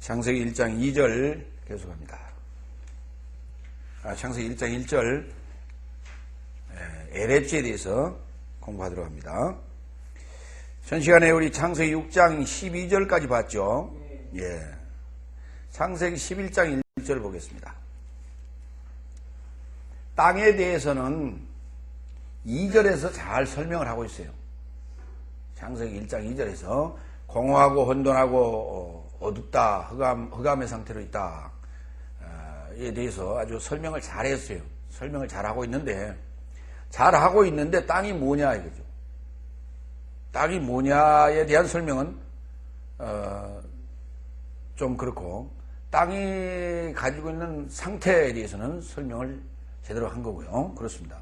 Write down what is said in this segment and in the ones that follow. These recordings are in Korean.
창세기 1장 2절 계속합니다. 창세기 1장 1절 에레츠에 대해서 공부하도록 합니다. 전 시간에 우리 창세기 6장 12절까지 봤죠. 예. 창세기 11장 1절 보겠습니다. 땅에 대해서는 2절에서 잘 설명을 하고 있어요. 창세기 1장 2절에서 공허하고 혼돈하고 어둡다, 흑암의 상태로 있다 에 대해서 아주 설명을 잘 했어요. 설명을 잘 하고 있는데 땅이 뭐냐 이거죠. 땅이 뭐냐에 대한 설명은 좀 그렇고, 땅이 가지고 있는 상태에 대해서는 설명을 제대로 한 거고요. 그렇습니다.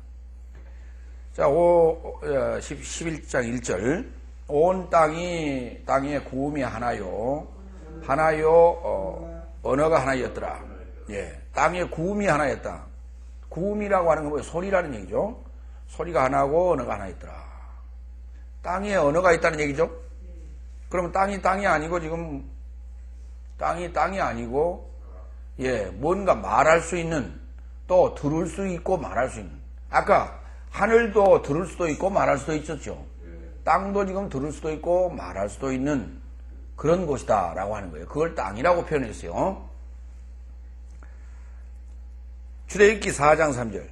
자, 11장 1절. 온 땅에 구음이 하나요, 언어가 하나였더라. 예, 땅에 구음이 하나였다. 구음이라고 하는 건 뭐예요? 소리라는 얘기죠. 소리가 하나고 언어가 하나였더라. 땅에 언어가 있다는 얘기죠. 그러면 땅이 아니고 지금 땅이 아니고, 예, 뭔가 말할 수 있는, 또 들을 수 있고 말할 수 있는. 아까 하늘도 들을 수도 있고 말할 수도 있었죠. 땅도 지금 들을 수도 있고 말할 수도 있는 그런 곳이다 라고 하는 거예요. 그걸 땅이라고 표현했어요. 출애굽기 4장 3절.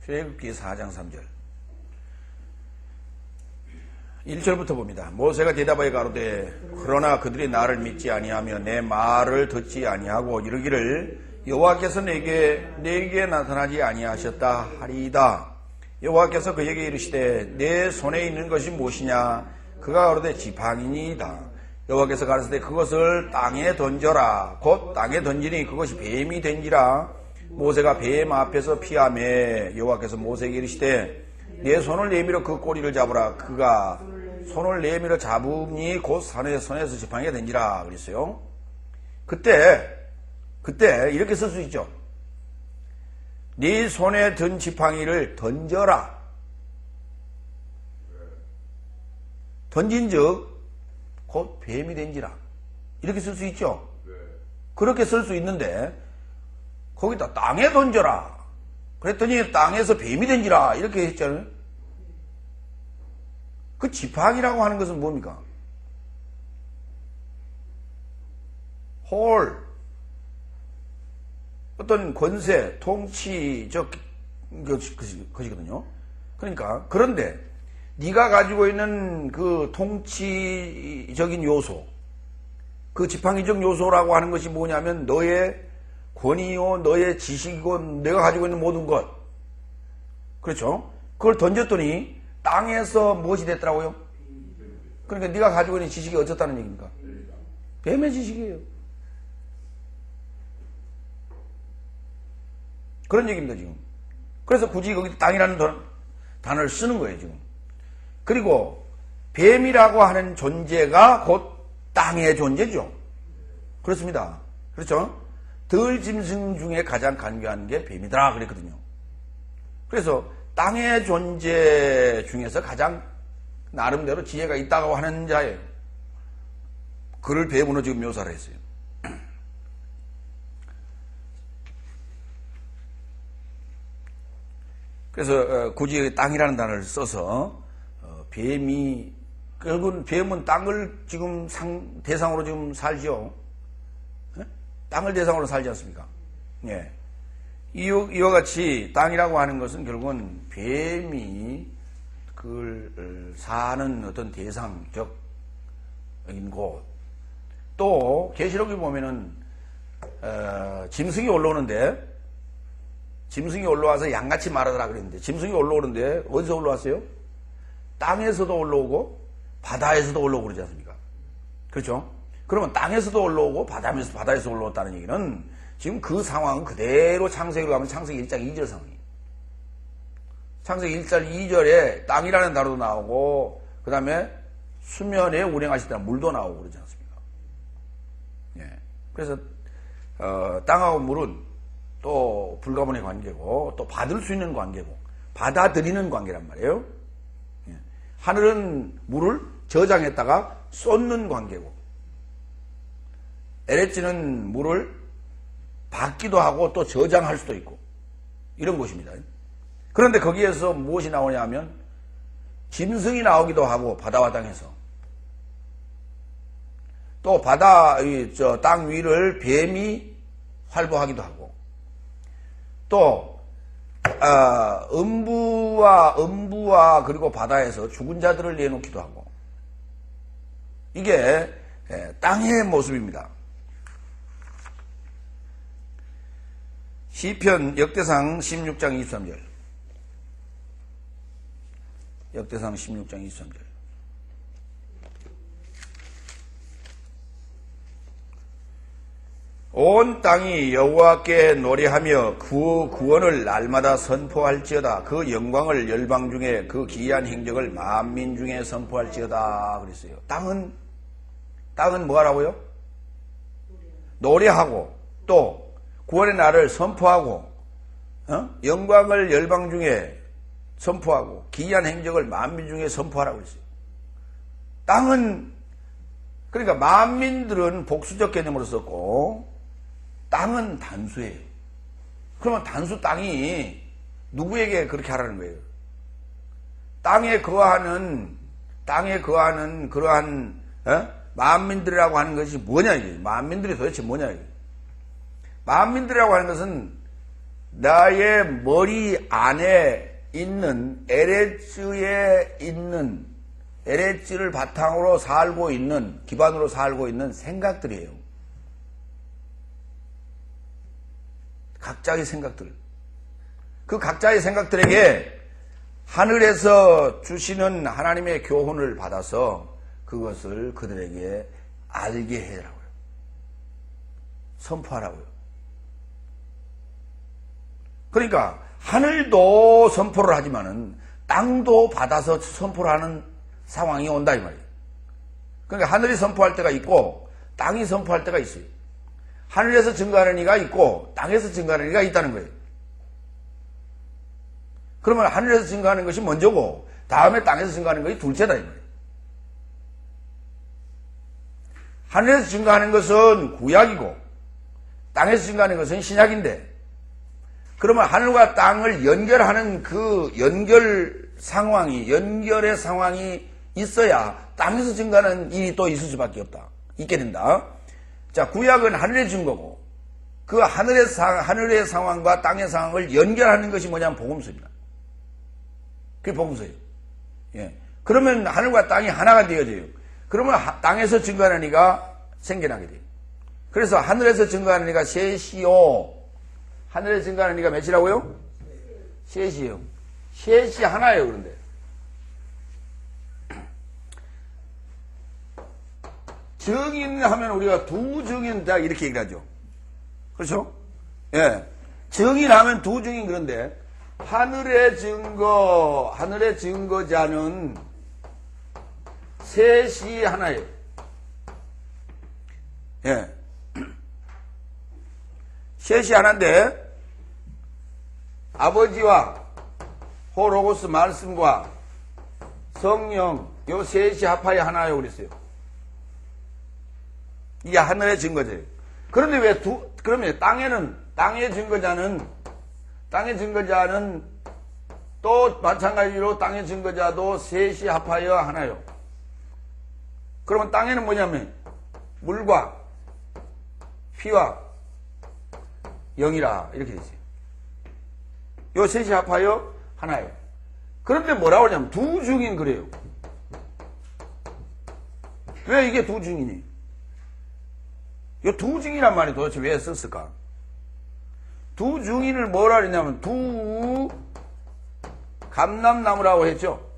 출애굽기 4장 3절. 1절부터 봅니다. 모세가 대답하여 가로되 그러나 그들이 나를 믿지 아니하며 내 말을 듣지 아니하고 이르기를 여호와께서 내게 나타나지 아니하셨다 하리이다. 여호와께서 그에게 이르시되 내 손에 있는 것이 무엇이냐? 그가 가로되 지팡이니이다. 여호와께서 가라사대 그것을 땅에 던져라. 곧 땅에 던지니 그것이 뱀이 된지라. 모세가 뱀 앞에서 피하매 여호와께서 모세에게 이르시되 내 손을 내밀어 그 꼬리를 잡으라. 그가 손을 내밀어 잡으니 곧 손에서 지팡이가 된지라 그랬어요. 그때 이렇게 쓸 수 있죠. 네 손에 든 지팡이를 던져라. 던진즉 곧 뱀이 된지라. 이렇게 쓸 수 있죠. 그렇게 쓸 수 있는데 거기다 땅에 던져라. 그랬더니 땅에서 뱀이 된지라 이렇게 했잖아요. 그 지팡이라고 하는 것은 뭡니까? 어떤 권세, 통치적 것이거든요. 그러니까 그런데 네가 가지고 있는 그 통치적인 요소, 그 지팡이적 요소라고 하는 것이 뭐냐면 너의 권위요, 너의 지식이고 내가 가지고 있는 모든 것. 그렇죠? 그걸 던졌더니 땅에서 무엇이 됐더라고요? 그러니까 네가 가지고 있는 지식이 어쩌다는 얘기입니까? 뱀의 지식이에요. 그런 얘기입니다, 지금. 그래서 굳이 거기 땅이라는 단어를 쓰는 거예요, 지금. 그리고 뱀이라고 하는 존재가 곧 땅의 존재죠. 그렇습니다. 그렇죠? 들짐승 중에 가장 간교한 게 뱀이더라 그랬거든요. 그래서 땅의 존재 중에서 가장 나름대로 지혜가 있다고 하는 자예요. 그를 뱀으로 지금 묘사를 했어요. 그래서 굳이 땅이라는 단어를 써서 뱀이, 결국은 뱀은 땅을 지금 대상으로 지금 살죠. 땅을 대상으로 살지 않습니까? 예. 이와 같이 땅이라고 하는 것은 결국은 뱀이 그걸 사는 어떤 대상적인 곳. 또 계시록에 보면은 짐승이 올라오는데, 짐승이 올라와서 양같이 말하더라 그랬는데, 짐승이 올라오는데 어디서 올라왔어요? 땅에서도 올라오고 바다에서도 올라오고 그러지 않습니까? 그렇죠? 그러면 땅에서도 올라오고 바다에서 올라왔다는 얘기는 지금 그 상황은 그대로 창세기로 가면 창세기 1장 2절 상황이에요. 창세기 1장 2절에 땅이라는 단어도 나오고 그 다음에 수면에 운행하시다는 물도 나오고 그러지 않습니까? 예. 그래서 땅하고 물은 또 불가분의 관계고 또 받을 수 있는 관계고 받아들이는 관계란 말이에요. 예. 하늘은 물을 저장했다가 쏟는 관계고, LH는 물을 받기도 하고 또 저장할 수도 있고, 이런 곳입니다. 그런데 거기에서 무엇이 나오냐 하면 짐승이 나오기도 하고, 바다와 땅에서. 또 땅 위를 뱀이 활보하기도 하고, 또 음부와 그리고 바다에서 죽은 자들을 내놓기도 하고, 이게 땅의 모습입니다. 시편 역대상 16장 23절. 역대상 16장 23절. 온 땅이 여호와께 노래하며 그 구원을 날마다 선포할지어다. 그 영광을 열방 중에 그 기이한 행적을 만민 중에 선포할지어다. 그랬어요. 땅은 뭐 하라고요? 노래하고, 또 구원의 날을 선포하고, 영광을 열방 중에 선포하고, 기이한 행적을 만민 중에 선포하라고 그랬어요. 땅은, 그러니까 만민들은 복수적 개념으로 썼고, 땅은 단수예요. 그러면 단수 땅이 누구에게 그렇게 하라는 거예요? 땅에 거하는 그러한 만민들이라고 하는 것이 뭐냐 이게? 만민들이 도대체 뭐냐 이게? 만민들이라고 하는 것은 나의 머리 안에 있는 LH를 바탕으로 살고 있는, 기반으로 살고 있는 생각들이에요. 각자의 생각들. 그 각자의 생각들에게 하늘에서 주시는 하나님의 교훈을 받아서 그것을 그들에게 알게 해라고요. 선포하라고요. 그러니까 하늘도 선포를 하지만은 땅도 받아서 선포를 하는 상황이 온다 이 말이에요. 그러니까 하늘이 선포할 때가 있고 땅이 선포할 때가 있어요. 하늘에서 증거하는 이가 있고 땅에서 증거하는 이가 있다는 거예요. 그러면 하늘에서 증거하는 것이 먼저고 다음에 땅에서 증거하는 것이 둘째다 이 말이에요. 하늘에서 증거하는 것은 구약이고 땅에서 증거하는 것은 신약인데, 그러면 하늘과 땅을 연결하는 그 연결의 상황이 있어야 땅에서 증거하는 일이 또 있을 수밖에 없다. 있게 된다. 자, 구약은 하늘의 증거고, 그 하늘의 상황과 땅의 상황을 연결하는 것이 뭐냐면 복음서입니다. 그게 복음서예요. 예. 그러면 하늘과 땅이 하나가 되어져요. 그러면 땅에서 증거하는 이가 생겨나게 돼요. 그래서 하늘에서 증거하는 이가 셋이요. 하늘에서 증거하는 이가 몇이라고요? 셋이요. 셋이 하나예요, 그런데. 증인 하면 우리가 두 증인 다 이렇게 얘기를 하죠. 그렇죠? 예. 증인 하면 두 증인, 그런데 하늘의 증거자는 셋이 하나예요. 예. 셋이 하나인데 아버지와 호로고스 말씀과 성령 요 셋이 합하여 하나요 그랬어요. 이게 하늘의 증거제예요. 그런데 그러면 땅의 증거자는 또 마찬가지로 땅의 증거자도 셋이 합하여 하나요. 그러면 땅에는 뭐냐면 물과 피와 영이라 이렇게 되죠. 요 셋이 합하여 하나예요. 그런데 뭐라고 하냐면 두 증인 그래요. 왜 이게 두 증인이? 이 두 증이란 말이 도대체 왜 썼을까? 두 증인을 뭐라 그랬냐면 두 감람나무라고 했죠.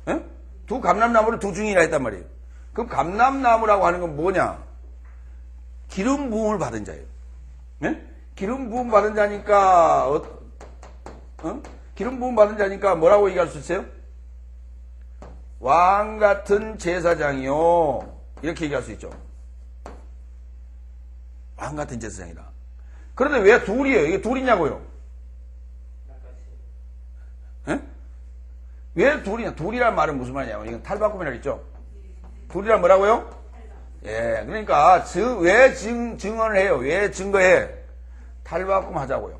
에? 두 감람나무를 두 증인이라 했단 말이에요. 그럼 감람나무라고 하는 건 뭐냐? 기름 부음을 받은 자예요. 에? 기름 부음 받은 자니까 기름 부음 받은 자니까 뭐라고 얘기할 수 있어요? 왕 같은 제사장이요. 이렇게 얘기할 수 있죠. 왕 같은 제사장이다. 그런데 왜 둘이에요? 이게 둘이냐고요? 에? 왜 둘이냐? 둘이란 말은 무슨 말이냐면, 이건 탈바꿈이라고 했죠? 둘이란 뭐라고요? 예, 그러니까, 왜 증언을 해요? 왜 증거해? 탈바꿈 하자고요.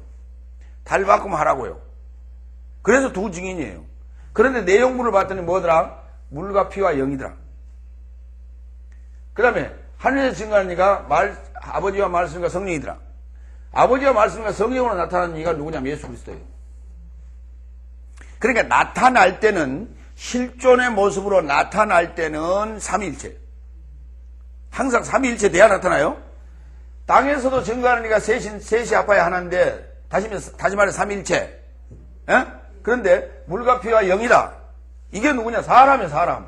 탈바꿈 하라고요. 그래서 두 증인이에요. 그런데 내용물을 봤더니 뭐더라? 물과 피와 영이더라. 그 다음에, 하늘에서 증거하는 이가 아버지와 말씀과 성령이더라. 아버지와 말씀과 성령으로 나타나는 이가 누구냐면 예수 그리스도예요. 그러니까 나타날 때는, 실존의 모습으로 나타날 때는 삼위일체. 항상 삼위일체 돼야 나타나요. 땅에서도 증거하는 이가 셋이 아파야 하나인데, 다시 말해 삼위일체. 예? 그런데 물과 피와 영이다. 이게 누구냐? 사람이에요, 사람.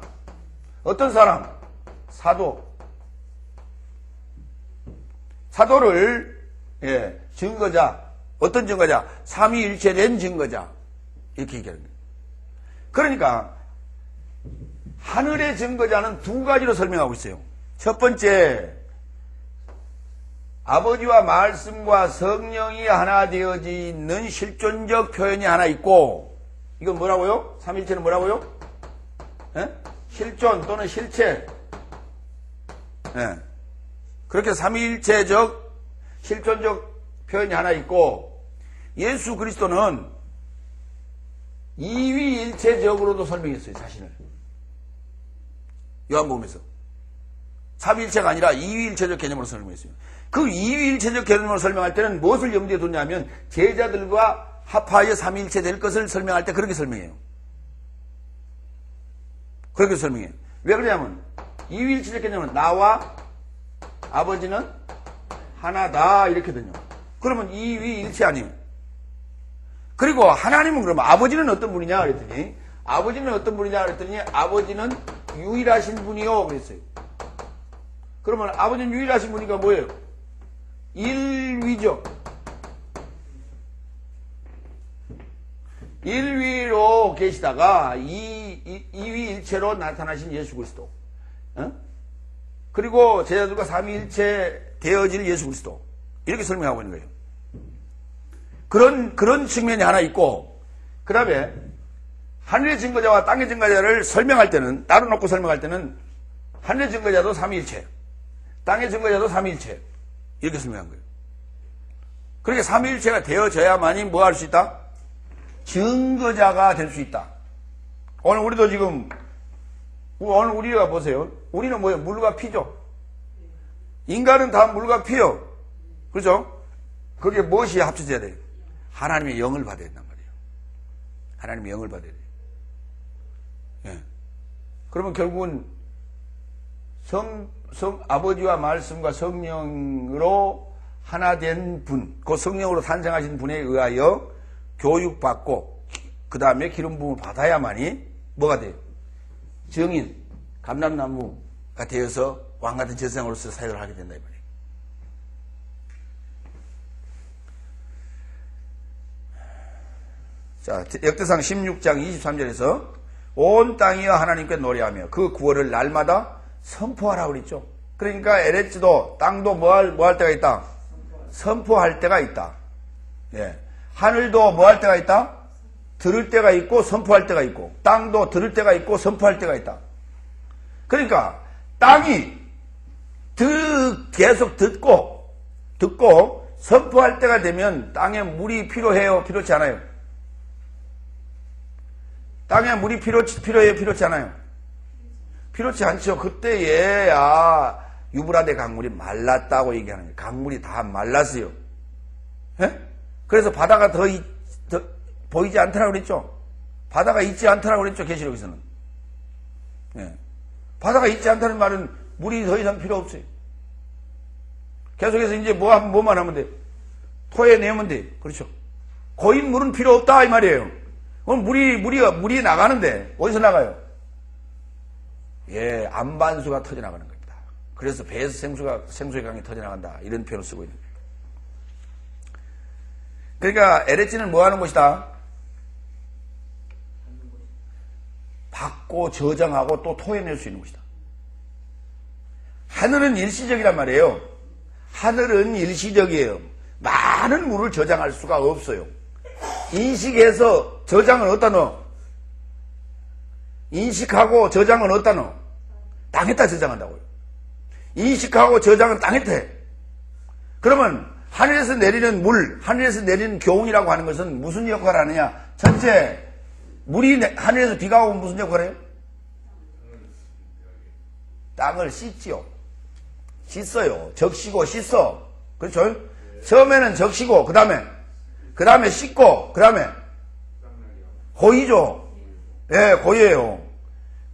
어떤 사람? 사도. 사도를, 예, 증거자. 어떤 증거자? 삼위일체된 증거자. 이렇게 얘기하는 거예요. 그러니까, 하늘의 증거자는 두 가지로 설명하고 있어요. 첫 번째, 아버지와 말씀과 성령이 하나 되어져 있는 실존적 표현이 하나 있고, 이건 뭐라고요? 삼일체는 뭐라고요? 예? 실존 또는 실체. 예. 그렇게 삼일체적, 실존적 표현이 하나 있고, 예수 그리스도는 이위일체적으로도 설명했어요, 자신을. 요한복음에서. 삼위일체가 아니라 이위일체적 개념으로 설명했어요. 그 이위일체적 개념으로 설명할 때는 무엇을 염두에 두냐면 제자들과 합하여 삼위일체 될 것을 설명할 때 그렇게 설명해요. 그렇게 설명해요. 왜 그러냐면 이위일체적 개념은 나와 아버지는 하나다 이렇게든요. 그러면 이위일체 아니에요. 그리고 하나님은 그러면 아버지는 어떤 분이냐 그랬더니 아버지는 어떤 분이냐 그랬더니 아버지는 유일하신 분이요 그랬어요. 그러면 아버지는 유일하신 분이니까 뭐예요? 일위죠. 일위로 계시다가 이위일체로 나타나신 예수 그리스도. 어? 그리고 제자들과 삼위일체 되어질 예수 그리스도. 이렇게 설명하고 있는 거예요. 그런 측면이 하나 있고, 그 다음에 하늘의 증거자와 땅의 증거자를 설명할 때는, 따로 놓고 설명할 때는 하늘의 증거자도 삼위일체, 땅의 증거자도 삼위일체. 이렇게 설명한 거예요. 그러니까 삼위일체가 되어져야만이 뭐 할 수 있다? 증거자가 될 수 있다. 오늘 우리도 지금, 오늘 우리가 보세요. 우리는 뭐예요? 물과 피죠. 인간은 다 물과 피요. 그렇죠? 그게 무엇이 합쳐져야 돼요? 하나님의 영을 받아야 된단 말이에요. 하나님의 영을 받아야 돼요. 예. 그러면 결국은 아버지와 말씀과 성령으로 하나 된 분, 그 성령으로 탄생하신 분에 의하여 교육받고, 그 다음에 기름 부음을 받아야만이 뭐가 돼요? 정인, 감람나무가 되어서 왕같은 제사장으로서 사역을 하게 된다, 이 말이에요. 자, 역대상 16장 23절에서 온 땅이여 하나님께 노래하며 그 구원을 날마다 선포하라고 그랬죠. 그러니까 에레츠도 땅도 뭐 할 때가 있다? 선포할 때가 있다. 예. 하늘도 뭐 할 때가 있다? 들을 때가 있고 선포할 때가 있고, 땅도 들을 때가 있고 선포할 때가 있다. 그러니까 땅이 계속 듣고 선포할 때가 되면 땅에 물이 필요해요? 필요치 않아요? 땅에 물이 필요해요? 필요치 않아요? 필요치 않죠. 그때에야 유브라데 강물이 말랐다고 얘기하는 거예요. 강물이 다 말랐어요. 예? 그래서 바다가 더 보이지 않더라고 그랬죠. 바다가 있지 않더라고 그랬죠. 계시록에서는. 예. 바다가 있지 않다는 말은 물이 더 이상 필요 없어요. 계속해서 이제 뭐만 하면 돼? 토해내면 돼. 그렇죠. 고인 물은 필요 없다 이 말이에요. 그럼 물이 나가는데 어디서 나가요? 예, 안반수가 터져나가는 겁니다. 그래서 배에서 생수의 강이 터져나간다 이런 표현을 쓰고 있는 거예요. 그러니까 에레츠는 뭐 하는 곳이다? 받고 저장하고 또 토해낼 수 있는 곳이다. 하늘은 일시적이란 말이에요. 하늘은 일시적이에요. 많은 물을 저장할 수가 없어요. 인식해서 저장을 어디다 넣어? 인식하고 저장은 어디다 땅에다 저장한다고요. 인식하고 저장은 땅에다 해. 그러면 하늘에서 내리는 물, 하늘에서 내리는 교훈이라고 하는 것은 무슨 역할을 하느냐? 첫째, 물이 하늘에서 비가 오면 무슨 역할을 해요? 땅을 씻지요. 씻어요. 적시고 씻어. 그렇죠? 처음에는 적시고, 그 다음에 씻고, 그 다음에 고이죠. 예, 고여요.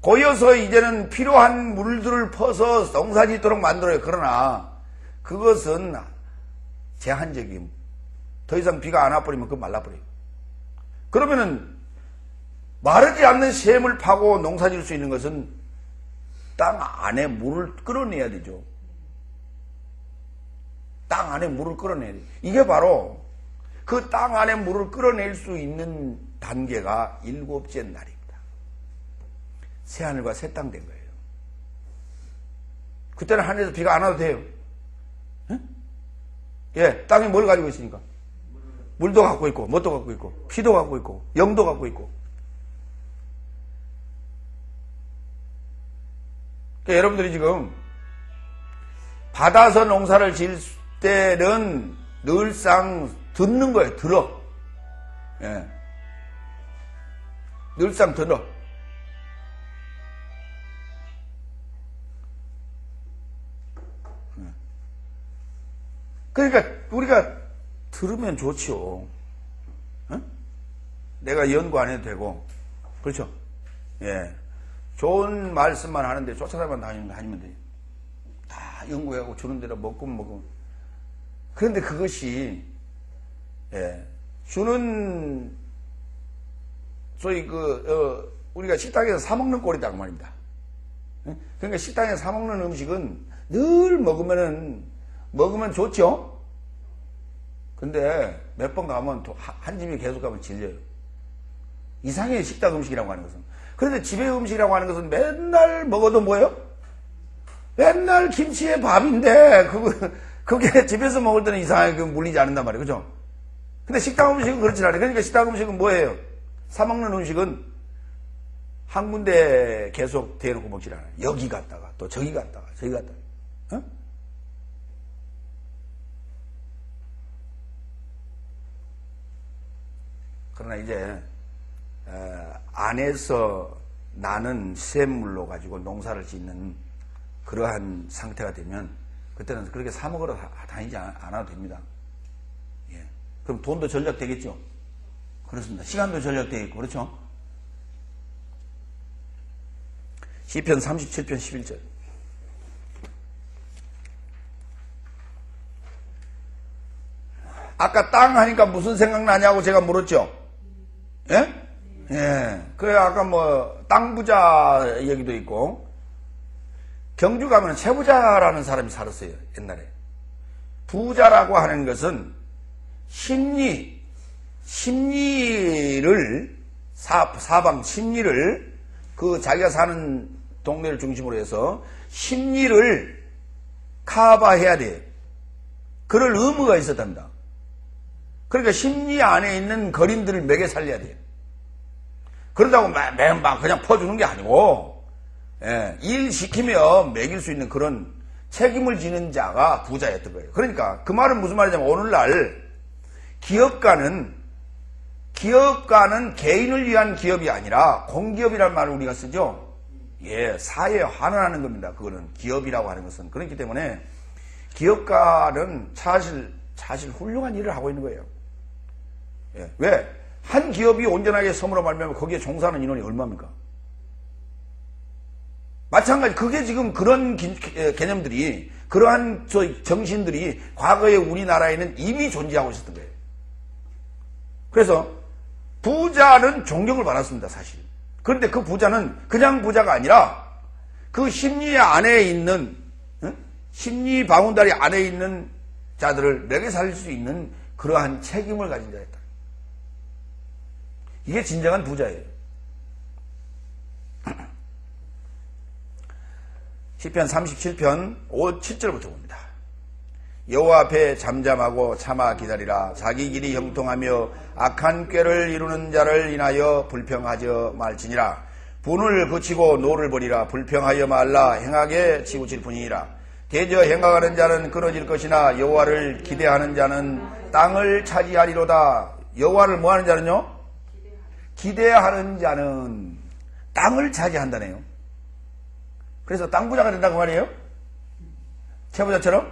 고여서 이제는 필요한 물들을 퍼서 농사 짓도록 만들어요. 그러나 그것은 제한적인, 더 이상 비가 안 와버리면 그건 말라버려요. 그러면은 마르지 않는 샘을 파고 농사 지을 수 있는 것은 땅 안에 물을 끌어내야 되죠. 땅 안에 물을 끌어내야 돼요. 이게 바로 그 땅 안에 물을 끌어낼 수 있는 단계가 일곱째 날입니다. 새하늘과 새 땅 된 거예요. 그때는 하늘에서 비가 안 와도 돼요. 응? 예, 땅이 뭘 가지고 있으니까? 물도 갖고 있고, 뭣도 갖고 있고, 피도 갖고 있고, 영도 갖고 있고. 그러니까 여러분들이 지금 받아서 농사를 지을 때는 늘상 듣는 거예요. 들어. 예. 늘상 들어. 그러니까 우리가 들으면 좋지요. 응? 내가 연구 안 해도 되고, 그렇죠? 예, 좋은 말씀만 하는데 쫓아다만 다니면 돼요. 다 연구하고 주는 대로 먹고. 그런데 그것이 주는 소위 우리가 식당에서 사 먹는 꼴이다 그 말입니다. 그러니까 식당에서 사 먹는 음식은 늘 먹으면 좋죠? 근데 몇 번 가면 한 집에 계속 가면 질려요. 이상해요, 식당 음식이라고 하는 것은. 그런데 집의 음식이라고 하는 것은 맨날 먹어도 뭐예요? 맨날 김치에 밥인데, 그게 집에서 먹을 때는 이상하게 물리지 않는단 말이에요. 그죠? 근데 식당 음식은 그렇지 않아요. 그러니까 식당 음식은 뭐예요? 사먹는 음식은 한 군데 계속 대놓고 먹지 않아요. 여기 갔다가, 또 저기 갔다가, 저기 갔다가. 어? 그러나 이제 안에서 나는 샘물로 가지고 농사를 짓는 그러한 상태가 되면 그때는 그렇게 사 먹으러 다니지 않아도 됩니다. 예. 그럼 돈도 절약되겠죠? 그렇습니다. 시간도 절약되겠고, 그렇죠? 시편 37편 11절. 아까 땅 하니까 무슨 생각나냐고 제가 물었죠? 예? 예. 그 아까 땅 부자 얘기도 있고, 경주 가면 채부자라는 사람이 살았어요, 옛날에. 부자라고 하는 것은 심리를, 사방 심리를, 자기가 사는 동네를 중심으로 해서 심리를 커버해야 돼요. 그럴 의무가 있었답니다. 그러니까 심리 안에 있는 거린들을 먹여 살려야 돼요. 그런다고 막 그냥 퍼주는 게 아니고, 일 시키며 먹일 수 있는 그런 책임을 지는 자가 부자였던 거예요. 그러니까 그 말은 무슨 말이냐면, 오늘날 기업가는 개인을 위한 기업이 아니라 공기업이라는 말을 우리가 쓰죠. 예, 사회에 환원하는 겁니다. 그거는 기업이라고 하는 것은. 그렇기 때문에 기업가는 사실 훌륭한 일을 하고 있는 거예요. 예, 왜? 한 기업이 온전하게 섬으로 말미암아 거기에 종사하는 인원이 얼마입니까? 마찬가지, 그게 지금 그런 개념들이, 그러한 정신들이 과거에 우리나라에는 이미 존재하고 있었던 거예요. 그래서 부자는 존경을 받았습니다, 사실. 그런데 그 부자는 그냥 부자가 아니라 그 심리 안에 있는, 심리 바운다리 안에 있는 자들을 먹여 살릴 수 있는 그러한 책임을 가진 자였다. 이게 진정한 부자예요. 시편 37편 5, 7절부터 봅니다. 여호와 앞에 잠잠하고 참아 기다리라. 자기 길이 형통하며 악한 꾀를 이루는 자를 인하여 불평하지 말지니라. 분을 그치고 노를 버리라. 불평하여 말라. 행하게 치우칠 뿐이니라. 대저 행하는 자는 끊어질 것이나 여호와를 기대하는 자는 땅을 차지하리로다. 여호와를 뭐하는 자는요? 기대하는 자는 땅을 차지한다네요. 그래서 땅 부자가 된다고 말이에요. 채부자처럼.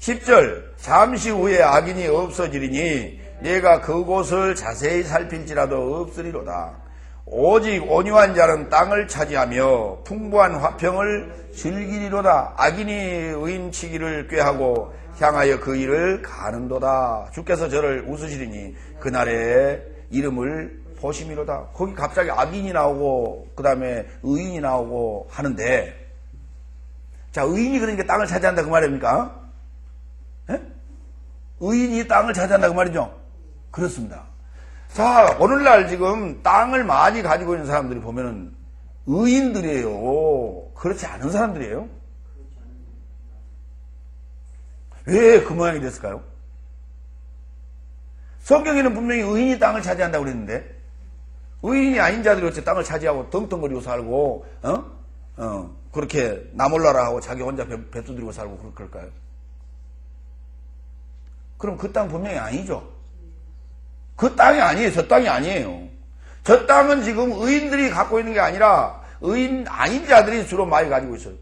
10절 잠시 후에 악인이 없어지리니 내가 그곳을 자세히 살필지라도 없으리로다. 오직 온유한 자는 땅을 차지하며 풍부한 화평을 즐기리로다. 악인이 의인치기를 꾀하고 향하여 그 일을 가는도다. 주께서 저를 웃으시리니 그날에 이름을 보심이로다. 거기 갑자기 악인이 나오고 그 다음에 의인이 나오고 하는데, 자, 의인이 그러니까 땅을 차지한다 그 말입니까? 예? 의인이 땅을 차지한다 그 말이죠? 그렇습니다. 자, 오늘날 지금 땅을 많이 가지고 있는 사람들이 보면은 의인들이에요. 그렇지 않은 사람들이에요. 왜 그 모양이 됐을까요? 성경에는 분명히 의인이 땅을 차지한다고 그랬는데, 의인이 아닌 자들이 어째 땅을 차지하고 덩덩거리고 살고, 그렇게 나몰라라 하고 자기 혼자 배 두드리고 살고 그럴까요? 그럼 그 땅 분명히 아니죠. 그 땅이 아니에요. 저 땅이 아니에요. 저 땅은 지금 의인들이 갖고 있는 게 아니라 의인 아닌 자들이 주로 많이 가지고 있어요.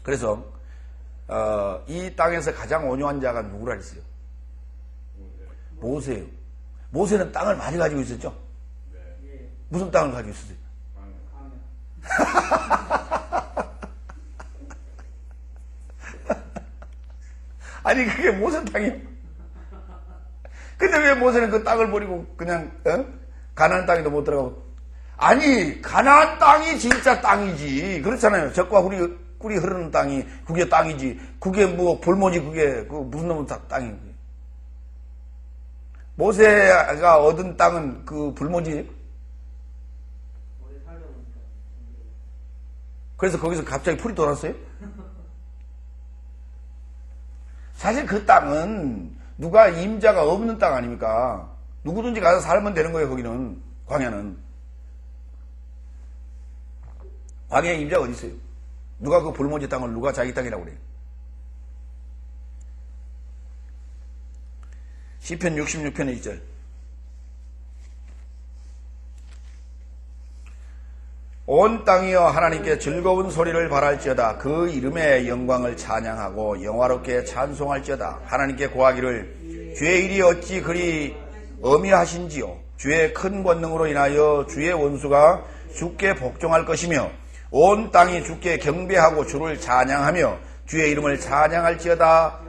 그래서 이 땅에서 가장 온유한 자가 누구라 했어요? 모세예요. 모세는 땅을 많이 가지고 있었죠? 무슨 땅을 가지고 있었어요? 아니 그게 모세 땅이에요. 근데 왜 모세는 그 땅을 버리고 그냥 가나안 땅에도 못 들어가고? 아니 가나안 땅이 진짜 땅이지. 그렇잖아요. 적과 꿀이 흐르는 땅이 그게 땅이지. 그게 뭐 볼모지 그게 그 무슨 놈의 땅이. 모세가 얻은 땅은 그 불모지. 그래서 거기서 갑자기 풀이 돌았어요? 사실 그 땅은 누가 임자가 없는 땅 아닙니까? 누구든지 가서 살면 되는 거예요. 거기는 광야는. 광야에 임자가 어디 있어요? 누가 그 불모지 땅을 누가 자기 땅이라고 그래요? 시편 66편 1절. 온 땅이여 하나님께 즐거운 소리를 발할지어다. 그 이름의 영광을 찬양하고 영화롭게 찬송할지어다. 하나님께 고하기를 주의 일이 어찌 그리 어미하신지요. 주의 큰 권능으로 인하여 주의 원수가 주께 복종할 것이며 온 땅이 주께 경배하고 주를 찬양하며 주의 이름을 찬양할지어다.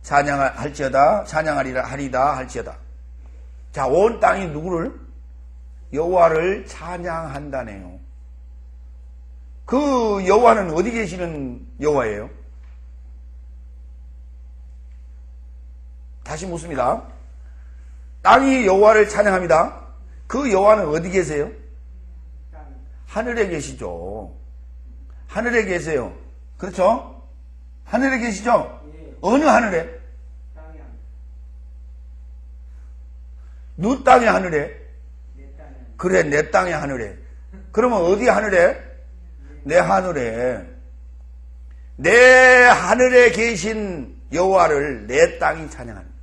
찬양하리라 하리다 할지어다. 자, 온 땅이 누구를? 여호와를 찬양한다네요. 그 여호와는 어디 계시는 여호와예요? 다시 묻습니다. 땅이 여호와를 찬양합니다. 그 여호와는 어디 계세요? 하늘에 계시죠. 하늘에 계세요. 그렇죠? 하늘에 계시죠? 어느 하늘에? 누 땅의 하늘에? 그래, 내 땅의 하늘에. 그러면 어디 하늘에? 내 하늘에. 내 하늘에 계신 여호와를 내 땅이 찬양합니다.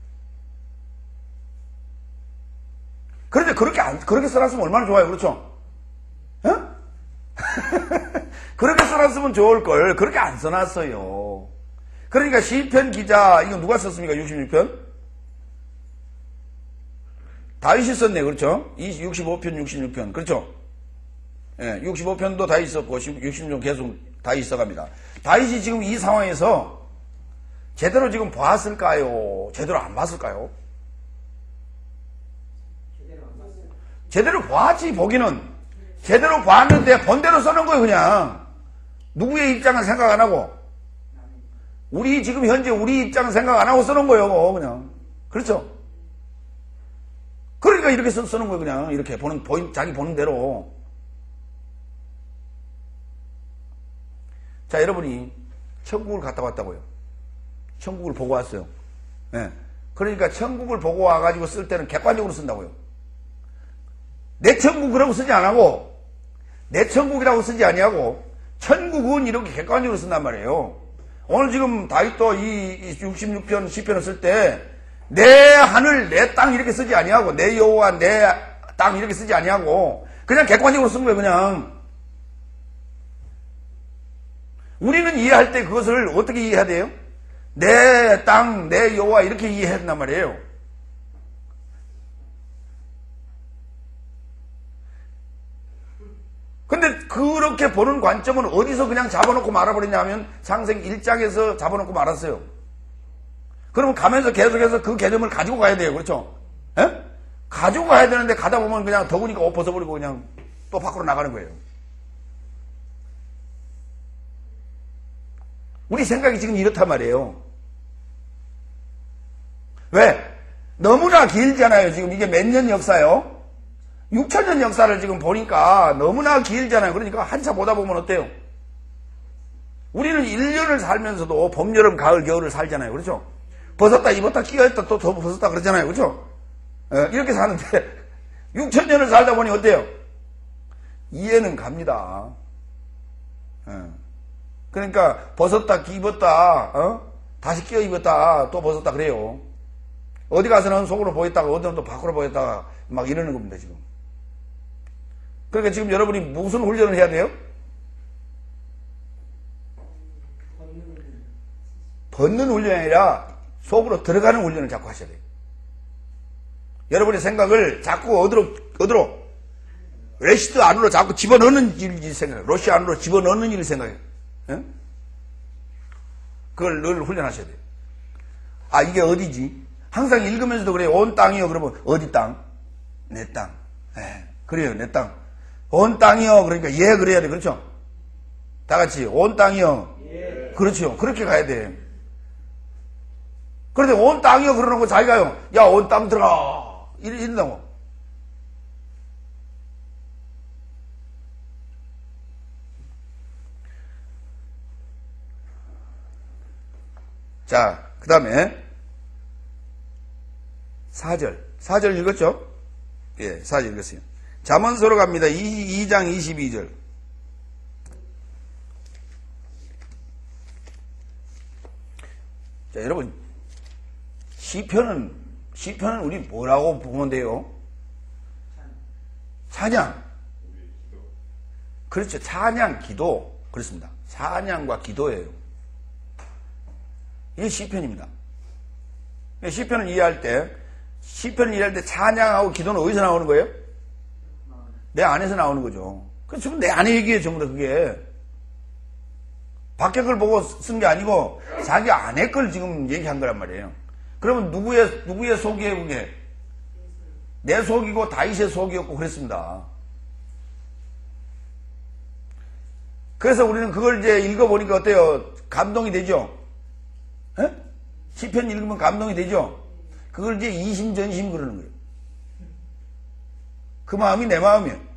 그런데 그렇게 써놨으면 얼마나 좋아요. 그렇죠? 어? 그렇게 써놨으면 좋을걸. 그렇게 안 써놨어요. 그러니까 시편 기자, 이거 누가 썼습니까? 66편? 다윗이 썼네. 그렇죠? 65편, 66편. 그렇죠? 예, 65편도 다윗 썼고 66편 계속 다윗 써갑니다. 다윗이 지금 이 상황에서 제대로 지금 봤을까요? 제대로 안 봤을까요? 제대로 봤지. 보기는 제대로 봤는데 본대로 써놓은 거예요. 그냥 누구의 입장은 생각 안 하고, 우리 지금 현재 우리 입장은 생각 안 하고 써놓은 거예요. 그냥. 그렇죠? 그러니까 이렇게 써놓은 거예요. 그냥 이렇게 자기 보는 대로. 자, 여러분이 천국을 갔다 왔다고요. 천국을 보고 왔어요. 네. 그러니까 천국을 보고 와가지고 쓸 때는 객관적으로 쓴다고요. 내 천국이라고 쓰지 않고, 내 천국이라고 쓰지 아니하고, 천국은 이렇게 객관적으로 쓴단 말이에요. 오늘 지금 다윗도 이 66편, 10편을 쓸 때, 내 하늘, 내 땅 이렇게 쓰지 아니하고, 내 여호와, 내 땅 이렇게 쓰지 아니하고, 그냥 객관적으로 쓴 거예요, 그냥. 우리는 이해할 때 그것을 어떻게 이해해야 돼요? 내 땅, 내 여호와 이렇게 이해해야 된단 말이에요. 근데 그렇게 보는 관점은 어디서 그냥 잡아놓고 말아버리냐 하면 창세기 1장에서 잡아놓고 말았어요. 그러면 가면서 계속해서 그 개념을 가지고 가야 돼요. 그렇죠? 에? 가지고 가야 되는데 가다 보면 그냥 더우니까 옷 벗어버리고 그냥 또 밖으로 나가는 거예요. 우리 생각이 지금 이렇단 말이에요. 왜? 너무나 길잖아요. 지금 이게 몇 년 역사요? 6천년 역사를 지금 보니까 너무나 길잖아요. 그러니까 한참 보다 보면 어때요? 우리는 1년을 살면서도 봄, 여름, 가을, 겨울을 살잖아요. 그렇죠? 벗었다, 입었다, 끼어있다, 또 더 벗었다 그러잖아요. 그렇죠? 이렇게 사는데 6천년을 살다 보니 어때요? 이해는 갑니다. 그러니까 벗었다, 입었다, 다시 끼어 입었다, 또 벗었다 그래요. 어디 가서는 속으로 보였다가 어디는 또 밖으로 보였다가 막 이러는 겁니다, 지금. 그러니까 지금 여러분이 무슨 훈련을 해야 돼요? 벗는 훈련이 아니라 속으로 들어가는 훈련을 자꾸 하셔야 돼요. 여러분의 생각을 자꾸 어디로? 레시트 안으로 자꾸 집어넣는 일 생각해요. 러시 안으로 집어넣는 일을 생각해요. 예? 그걸 늘 훈련하셔야 돼요. 아, 이게 어디지? 항상 읽으면서도 그래요. 온 땅이요. 그러면 어디 땅? 내 땅. 그래요. 내 땅. 온 땅이요. 그러니까 예 그래야 돼. 그렇죠? 다 같이 온 땅이요. 예. 그렇죠. 그렇게 가야 돼. 그런데 온 땅이요. 그러는 거 자기가요. 야, 온 땅 들어가. 이런다고. 자, 그 다음에 4절 읽었죠? 예, 4절 읽었어요. 잠언서로 갑니다. 2장 22절. 자, 여러분, 시편은 우리 뭐라고 보면 돼요? 찬양. 그렇죠. 찬양, 기도. 그렇습니다. 찬양과 기도예요. 이게 시편입니다. 시편을 이해할 때 찬양하고 기도는 어디서 나오는 거예요? 내 안에서 나오는 거죠. 그래서 지금 내 안에 얘기예요, 전부 다 그게. 밖에 걸 보고 쓴 게 아니고 자기 안에 걸 지금 얘기한 거란 말이에요. 그러면 누구의 속이에요, 그게? 내 속이고 다윗의 속이었고 그랬습니다. 그래서 우리는 그걸 이제 읽어보니까 어때요? 감동이 되죠? 에? 시편 읽으면 감동이 되죠? 그걸 이제 이심전심 그러는 거예요. 그 마음이 내 마음이에요.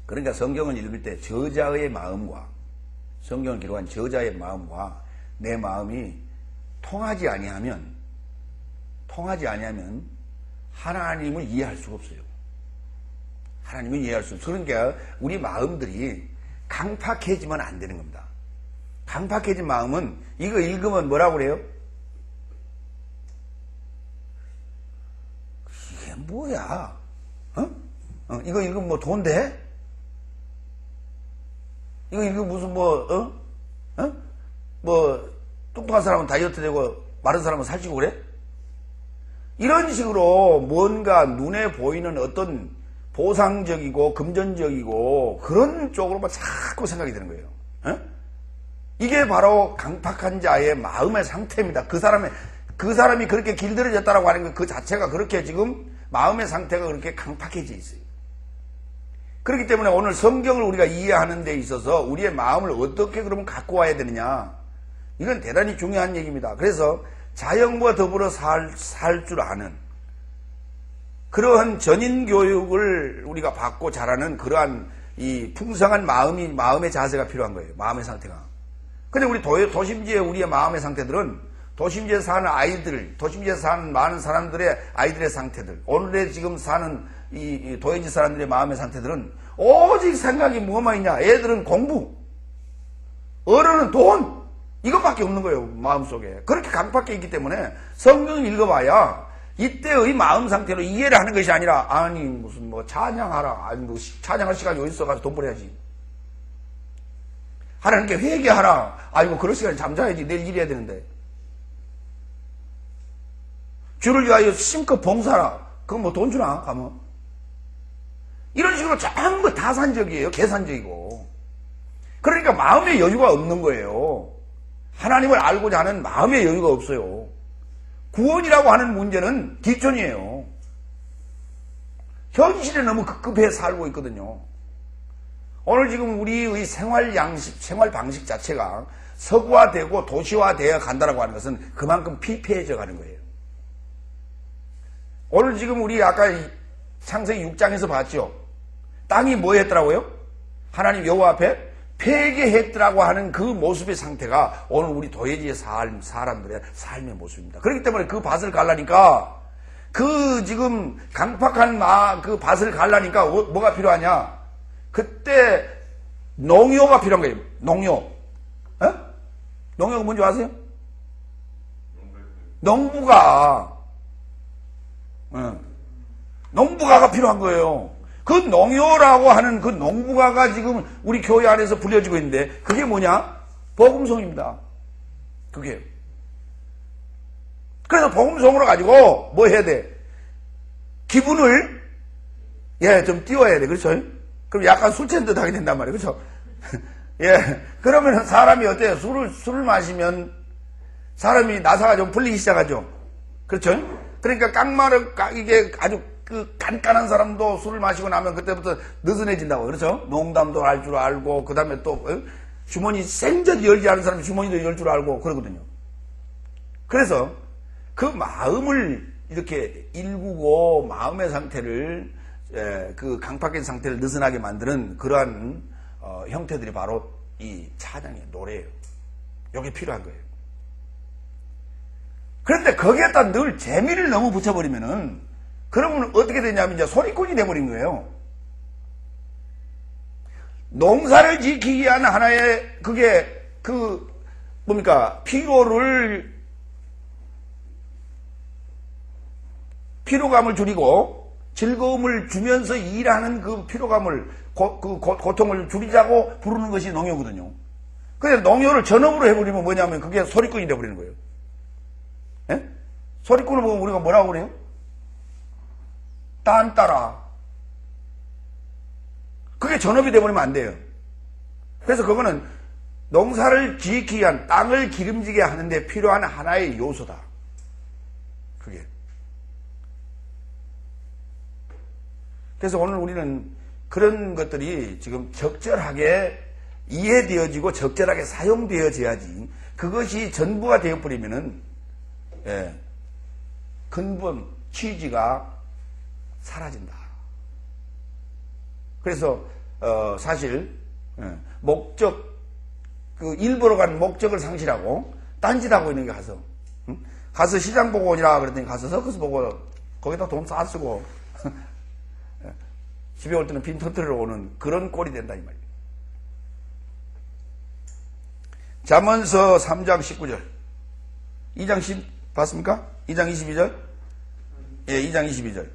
그러니까 성경을 읽을 때 저자의 마음과 성경을 기록한 저자의 마음과 내 마음이 통하지 아니하면 하나님을 이해할 수가 없어요. 하나님을 이해할 수 없어요. 그러니까 우리 마음들이 강팍해지면 안 되는 겁니다. 강팍해진 마음은 이거 읽으면 뭐라고 그래요? 이게 뭐야? 이거 읽으면 뭐 돈 돼? 이거 읽으면 무슨 뚱뚱한 사람은 다이어트 되고 마른 사람은 살찌고 그래? 이런 식으로 뭔가 눈에 보이는 어떤 보상적이고 금전적이고 그런 쪽으로만 자꾸 생각이 드는 거예요. 이게 바로 강팍한 자의 마음의 상태입니다. 그 사람이 그렇게 길들여졌다라고 하는 것 그 자체가 그렇게 지금 마음의 상태가 그렇게 강팍해져 있어요. 그렇기 때문에 오늘 성경을 우리가 이해하는 데 있어서 우리의 마음을 어떻게 그러면 갖고 와야 되느냐, 이건 대단히 중요한 얘기입니다. 그래서 자연과 더불어 살 줄 아는 그러한 전인 교육을 우리가 받고 자라는 그러한 이 풍성한 마음의 자세가 필요한 거예요. 마음의 상태가. 근데 우리 도심지의 우리의 마음의 상태들은 도심지에서 사는 아이들, 도심지에서 사는 많은 사람들의 아이들의 상태들, 오늘에 지금 사는 이 도해지 사람들의 마음의 상태들은 오직 생각이 뭐만 있냐? 애들은 공부, 어른은 돈, 이것밖에 없는 거예요, 마음속에. 그렇게 강박해 있기 때문에 성경 읽어봐야 이때의 마음 상태로 이해를 하는 것이 아니라, 아니, 무슨 뭐 찬양하라. 아니, 뭐 찬양할 시간이 어디 있어? 가서 돈 벌어야지. 하나님께 회개하라. 아이고, 그럴 시간에 잠자야지. 내일 일해야 되는데. 주를 위하여 심껏 봉사하라. 그건 뭐 돈 주나? 가면. 이런 식으로 전부 다산적이에요. 계산적이고. 그러니까 마음의 여유가 없는 거예요. 하나님을 알고자 하는 마음의 여유가 없어요. 구원이라고 하는 문제는 뒷전이에요. 현실에 너무 급급해 살고 있거든요. 오늘 지금 우리의 생활 양식, 생활 방식 자체가 서구화되고 도시화되어 간다라고 하는 것은 그만큼 피폐해져 가는 거예요. 오늘 지금 우리 아까 창세기 6장에서 봤죠. 땅이 뭐 했더라고요? 하나님 여호와 앞에 폐괴했더라고 하는 그 모습의 상태가 오늘 우리 도해지의 사람들의 삶의 모습입니다. 그렇기 때문에 그 밭을 갈라니까, 그 지금 강팍한 그 밭을 갈라니까 뭐가 필요하냐? 그때 농요가 필요한 거예요. 농요. 에? 농요가 뭔지 아세요? 농부가. 농부가가 필요한 거예요. 그 농요라고 하는 그 농부가가 지금 우리 교회 안에서 불려지고 있는데, 그게 뭐냐? 복음송입니다. 그게. 그래서 복음송으로 가지고 뭐 해야 돼? 기분을 좀 띄워야 돼. 그렇죠? 그럼 약간 술 취한 듯 하게 된단 말이에요. 그렇죠? 그러면 사람이 어때요? 술을 마시면 사람이 나사가 좀 풀리기 시작하죠. 그렇죠? 그러니까 이게 아주 그 깐깐한 사람도 술을 마시고 나면 그때부터 느슨해진다고. 그렇죠? 농담도 할 줄 알고, 그 다음에 또 주머니 생전 열지 않은 사람이 주머니도 열 줄 알고 그러거든요. 그래서 그 마음을 이렇게 일구고 마음의 상태를, 그 강팍한 상태를 느슨하게 만드는 그러한 형태들이 바로 이 찬양의 노래예요. 이게 필요한 거예요. 그런데 거기에다 늘 재미를 너무 붙여버리면은, 그러면 어떻게 되냐면 이제 소리꾼이 돼버린 거예요. 농사를 지키기 위한 하나의 그게 뭡니까? 피로감을 줄이고 즐거움을 주면서 일하는 그 피로감을, 고통을 줄이자고 부르는 것이 농요거든요. 근데 농요를 전업으로 해버리면 뭐냐면 그게 소리꾼이 돼버리는 거예요. 예? 소리꾼을 보면 우리가 뭐라고 그래요? 딴따라. 그게 전업이 돼버리면 안 돼요. 그래서 그거는 농사를 지키기 위한, 땅을 기름지게 하는데 필요한 하나의 요소다. 그게. 그래서 오늘 우리는 그런 것들이 지금 적절하게 이해되어지고 적절하게 사용되어져야지, 그것이 전부가 되어버리면은, 근본, 취지가 사라진다. 그래서 사실 목적, 그 일부러 간 목적을 상실하고 딴짓하고 있는 게 가서 시장 보고 오니라 그랬더니 가서 서커스 보고 거기다 돈 싸 쓰고 집에 올 때는 빈 터트리러 오는 그런 꼴이 된다 이 말이에요. 잠언서 3장 19절. 2장 10 봤습니까? 2장 22절? 예, 2장 22절.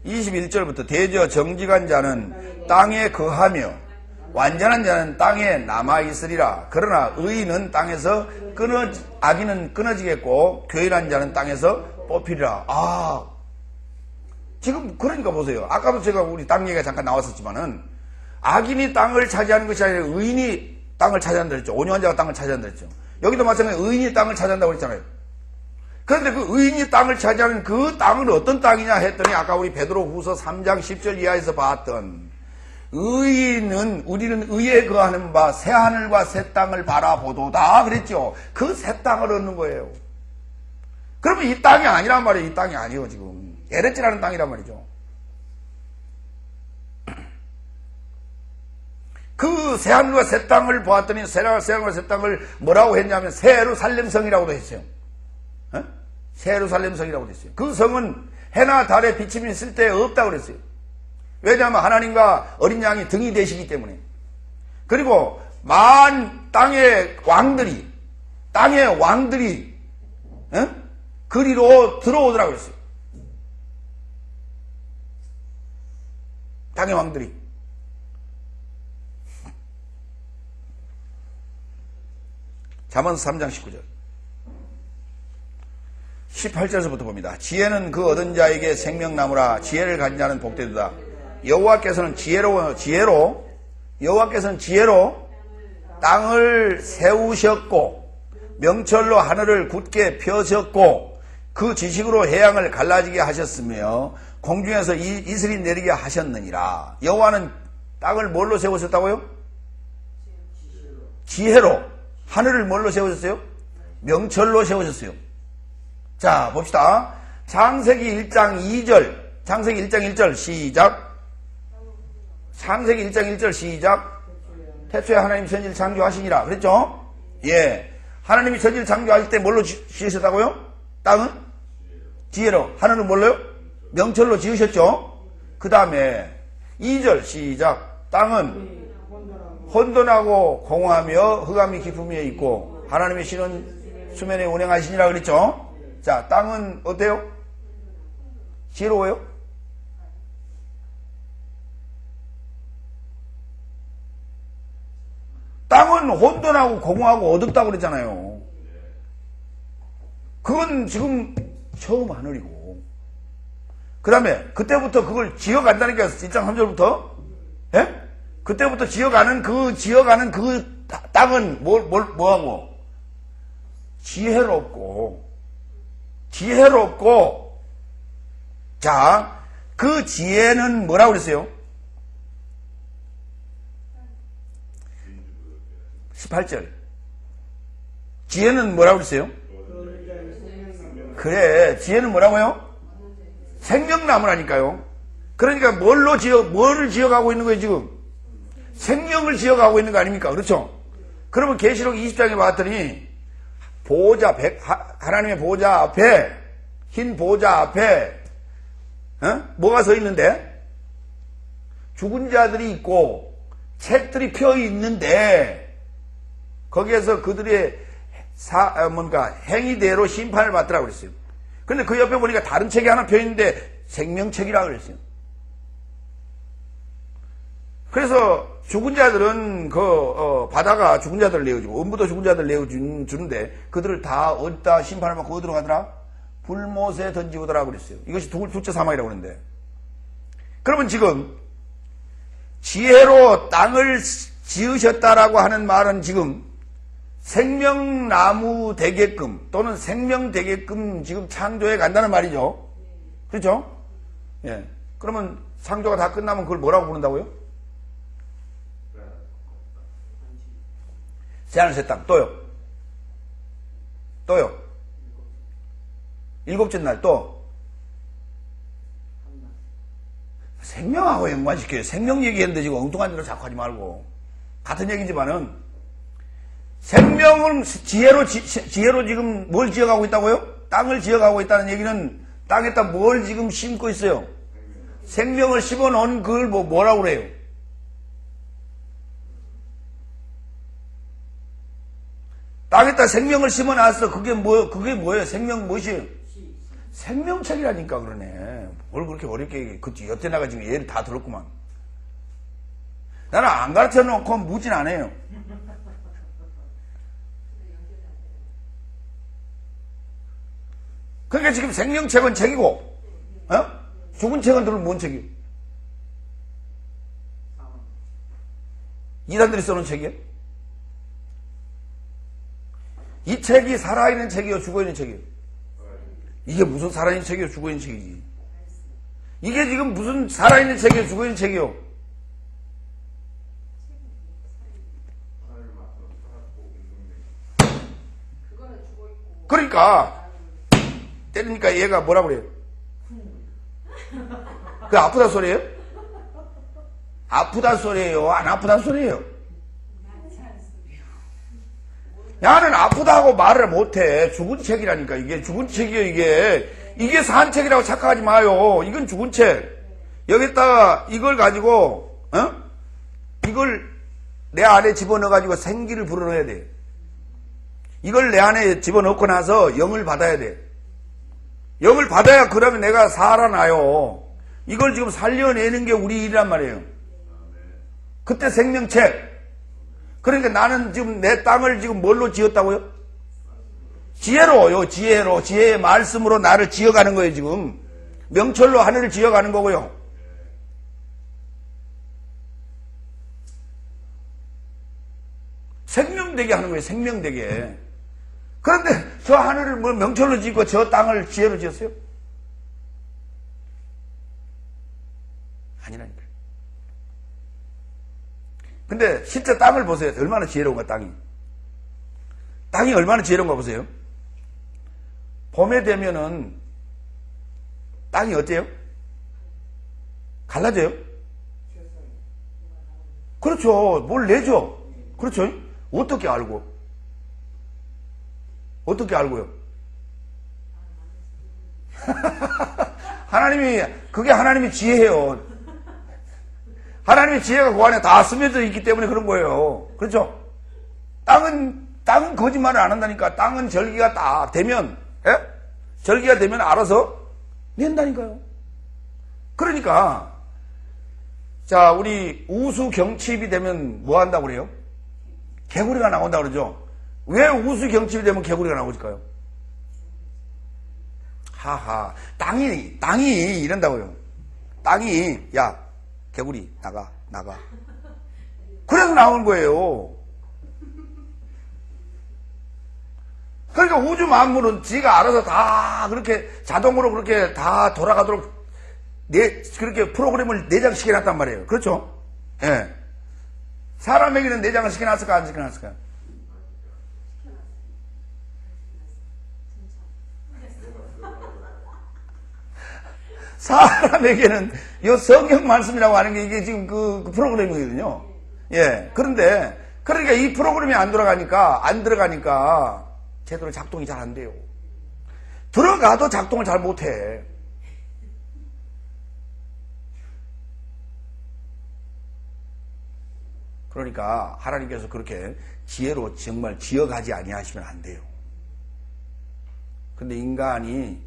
21절부터 대저 정직한 자는 땅에 거하며 완전한 자는 땅에 남아있으리라. 그러나 의인은 땅에서 악인은 끊어지겠고 교인한 자는 땅에서 뽑히리라. 지금 그러니까 보세요. 아까도 제가 우리 땅 얘기가 잠깐 나왔었지만은, 악인이 땅을 차지하는 것이 아니라 의인이 땅을 차지한다 그랬죠. 온유한 자가 땅을 차지한다 그랬죠. 여기도 마찬가지로 의인이 땅을 차지한다고 그랬잖아요. 그런데 그 의인이 땅을 차지하는 그 땅은 어떤 땅이냐 했더니, 아까 우리 베드로후서 3장 10절 이하에서 봤던, 의인은, 우리는 의에 거하는 바 새 하늘과 새 땅을 바라보도다 그랬죠. 그 새 땅을 얻는 거예요. 그러면 이 땅이 아니란 말이에요. 이 땅이 아니에요. 지금 에레츠라는 땅이란 말이죠. 그 새하늘과 새 땅을 보았더니 새하늘과 새 땅을 뭐라고 했냐면 새예루살렘성이라고도 했어요. 어? 새예루살렘성이라고도 했어요. 그 성은 해나 달에 비침이 있을 때 없다고 그랬어요. 왜냐하면 하나님과 어린 양이 등이 되시기 때문에. 그리고 만 땅의 왕들이 어? 그리로 들어오더라고 그랬어요. 땅의 왕들이. 잠언서 3장 19절 18절에서부터 봅니다. 지혜는 그 얻은 자에게 생명나무라. 지혜를 가진 자는 복되도다. 여호와께서는 지혜로 땅을 세우셨고 명철로 하늘을 굳게 펴셨고 그 지식으로 해양을 갈라지게 하셨으며 공중에서 이슬이 내리게 하셨느니라. 여호와는 땅을 뭘로 세우셨다고요? 지혜로. 하늘을 뭘로 세우셨어요? 명철로 세우셨어요. 자, 봅시다. 창세기 1장 2절. 창세기 1장 1절 시작. 창세기 1장 1절 시작. 태초에 하나님이 천지를 창조하시니라. 그랬죠? 예. 하나님이 천지를 창조하실 때 뭘로 지으셨다고요? 땅은? 지혜로. 하늘은 뭘로요? 명철로 지으셨죠? 그 다음에 2절 시작. 땅은 혼돈하고 공허하며 흑암이 깊음에 있고 하나님의 신은 수면에 운행하시니라 그랬죠? 자, 땅은 어때요? 지혜로워요? 땅은 혼돈하고 공허하고 어둡다고 그랬잖아요. 그건 지금 처음 하늘이고. 그 다음에 그때부터 그걸 지어간다니까 1장 3절부터. 예? 그때부터 지어가는 그 땅은 뭐하고? 지혜롭고. 자, 그 지혜는 뭐라고 그랬어요? 18절. 지혜는 뭐라고 그랬어요? 그래, 지혜는 뭐라고요? 생명나무라니까요. 그러니까 뭐를 지어가고 있는 거예요, 지금? 생명을 지어가고 있는 거 아닙니까? 그렇죠? 그러면 계시록 20장에 봤더니 하나님의 보호자 앞에, 흰 보호자 앞에 뭐가 서 있는데? 죽은 자들이 있고 책들이 펴 있는데 거기에서 그들의 행위대로 심판을 받더라고 그랬어요. 근데 그 옆에 보니까 다른 책이 하나 펴 있는데 생명책이라고 그랬어요. 그래서 죽은 자들은 바다가 죽은 자들을 내어주고 음부도 죽은 자들을 내어주는데 그들을 다 어디다 심판을 받고 어디로 가더라? 불못에 던지고더라 그랬어요. 이것이 둘째 사망이라고 그러는데. 그러면 지금 지혜로 땅을 지으셨다라고 하는 말은 지금 생명나무 되게끔 또는 생명 되게끔 지금 창조해 간다는 말이죠. 그렇죠? 예. 그러면 창조가 다 끝나면 그걸 뭐라고 부른다고요? 새하늘 새 땅. 또요. 일곱째 날 또. 생명하고 연관시켜요. 생명 얘기했는데 지금 엉뚱한 대로 자꾸 하지 말고. 같은 얘기지만은 생명은 지혜로 지금 뭘 지어가고 있다고요? 땅을 지어가고 있다는 얘기는 땅에다 뭘 지금 심고 있어요? 생명을 심어 놓은 그걸 뭐라고 그래요? 땅에다 생명을 심어 놨어. 그게 뭐예요? 생명 무엇이에요? 생명책이라니까 그러네. 뭘 그렇게 어렵게, 여태 나가 지금 얘를 다 들었구만. 나는 안 가르쳐 놓고 묻진 않아요. 그러니까 지금 생명책은 책이고, 죽은 책은 들은 뭔 책이에요? 이단들이 써놓은 책이에요? 이 책이 살아있는 책이요, 죽어있는 책이요? 이게 무슨 살아있는 책이요, 죽어있는 책이지? 이게 지금 무슨 살아있는 책이요, 죽어있는 책이요? 그러니까 때리니까 얘가 뭐라 그래요? 그 아프다 소리예요? 아프단 소리예요? 안 아프단 소리예요? 나는 아프다고 말을 못해. 죽은 책이라니까. 이게 죽은 책이에요, 이게. 이게 산 책이라고 착각하지 마요. 이건 죽은 책. 여기다가 이걸 가지고, 이걸 내 안에 집어넣어가지고 생기를 불어넣어야 돼. 이걸 내 안에 집어넣고 나서 영을 받아야 돼. 영을 받아야 그러면 내가 살아나요. 이걸 지금 살려내는 게 우리 일이란 말이에요. 그때 생명책. 그러니까 나는 지금 내 땅을 지금 뭘로 지었다고요? 지혜로요, 지혜로. 지혜의 말씀으로 나를 지어가는 거예요, 지금. 명철로 하늘을 지어가는 거고요. 생명되게 하는 거예요, 생명되게. 그런데 저 하늘을 뭐 명철로 짓고 저 땅을 지혜로 지었어요? 아니라니까요. 근데 실제 땅을 보세요. 얼마나 지혜로운가, 땅이. 땅이 얼마나 지혜로운가 보세요. 봄에 되면은 땅이 어때요? 갈라져요? 그렇죠. 뭘 내죠? 그렇죠. 어떻게 알고? 어떻게 알고요? 그게 하나님의 지혜예요. 하나님의 지혜가 그 안에 다 스며져 있기 때문에 그런 거예요. 그렇죠? 땅은 거짓말을 안 한다니까. 땅은 절기가 딱 되면, 절기가 되면 알아서 낸다니까요. 그러니까, 자, 우리 우수경칩이 되면 뭐 한다고 그래요? 개구리가 나온다고 그러죠? 왜 우수경칩이 되면 개구리가 나올까요? 하하, 땅이 이런다고요. 땅이, 야, 개구리, 나가. 그래서 나온 거예요. 그러니까 우주 만물은 지가 알아서 다 그렇게 자동으로 그렇게 다 돌아가도록 그렇게 프로그램을 내장시켜 놨단 말이에요. 그렇죠? 예. 사람에게는 내장을 시켜놨을까, 안 시켜놨을까? 사람에게는 이 성경 말씀이라고 하는 게 이게 지금 그 프로그램이거든요. 예. 그런데, 그러니까 이 프로그램이 안 들어가니까 제대로 작동이 잘 안 돼요. 들어가도 작동을 잘 못해. 그러니까 하나님께서 그렇게 지혜로 정말 지어가지 아니하시면 안 돼요. 근데 인간이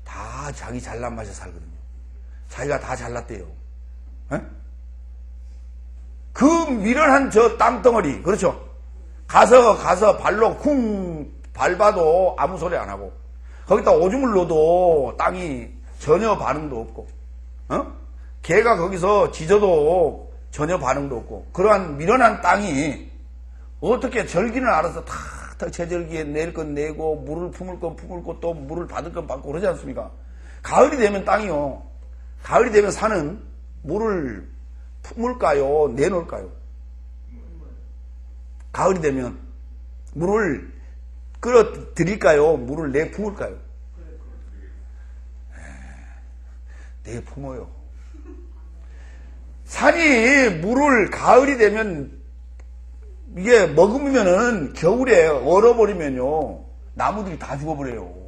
다 자기 잘난 맛에 살거든요. 자기가 다 잘났대요. 에? 그 미련한 저 땅덩어리, 그렇죠? 가서 발로 쿵 밟아도 아무 소리 안 하고, 거기다 오줌을 넣어도 땅이 전혀 반응도 없고, 개가 거기서 짖어도 전혀 반응도 없고, 그러한 미련한 땅이 어떻게 절기는 알아서 다 제절기에 낼 건 내고, 물을 품을 건 품고, 또 물을 받을 건 받고 그러지 않습니까? 가을이 되면 땅이요. 가을이 되면 산은 물을 품을까요? 내놓을까요? 가을이 되면 물을 끌어들일까요? 물을 내품을까요? 내품어요. 산이 물을 가을이 되면 이게 머금으면은 겨울에 얼어버리면요 나무들이 다 죽어버려요.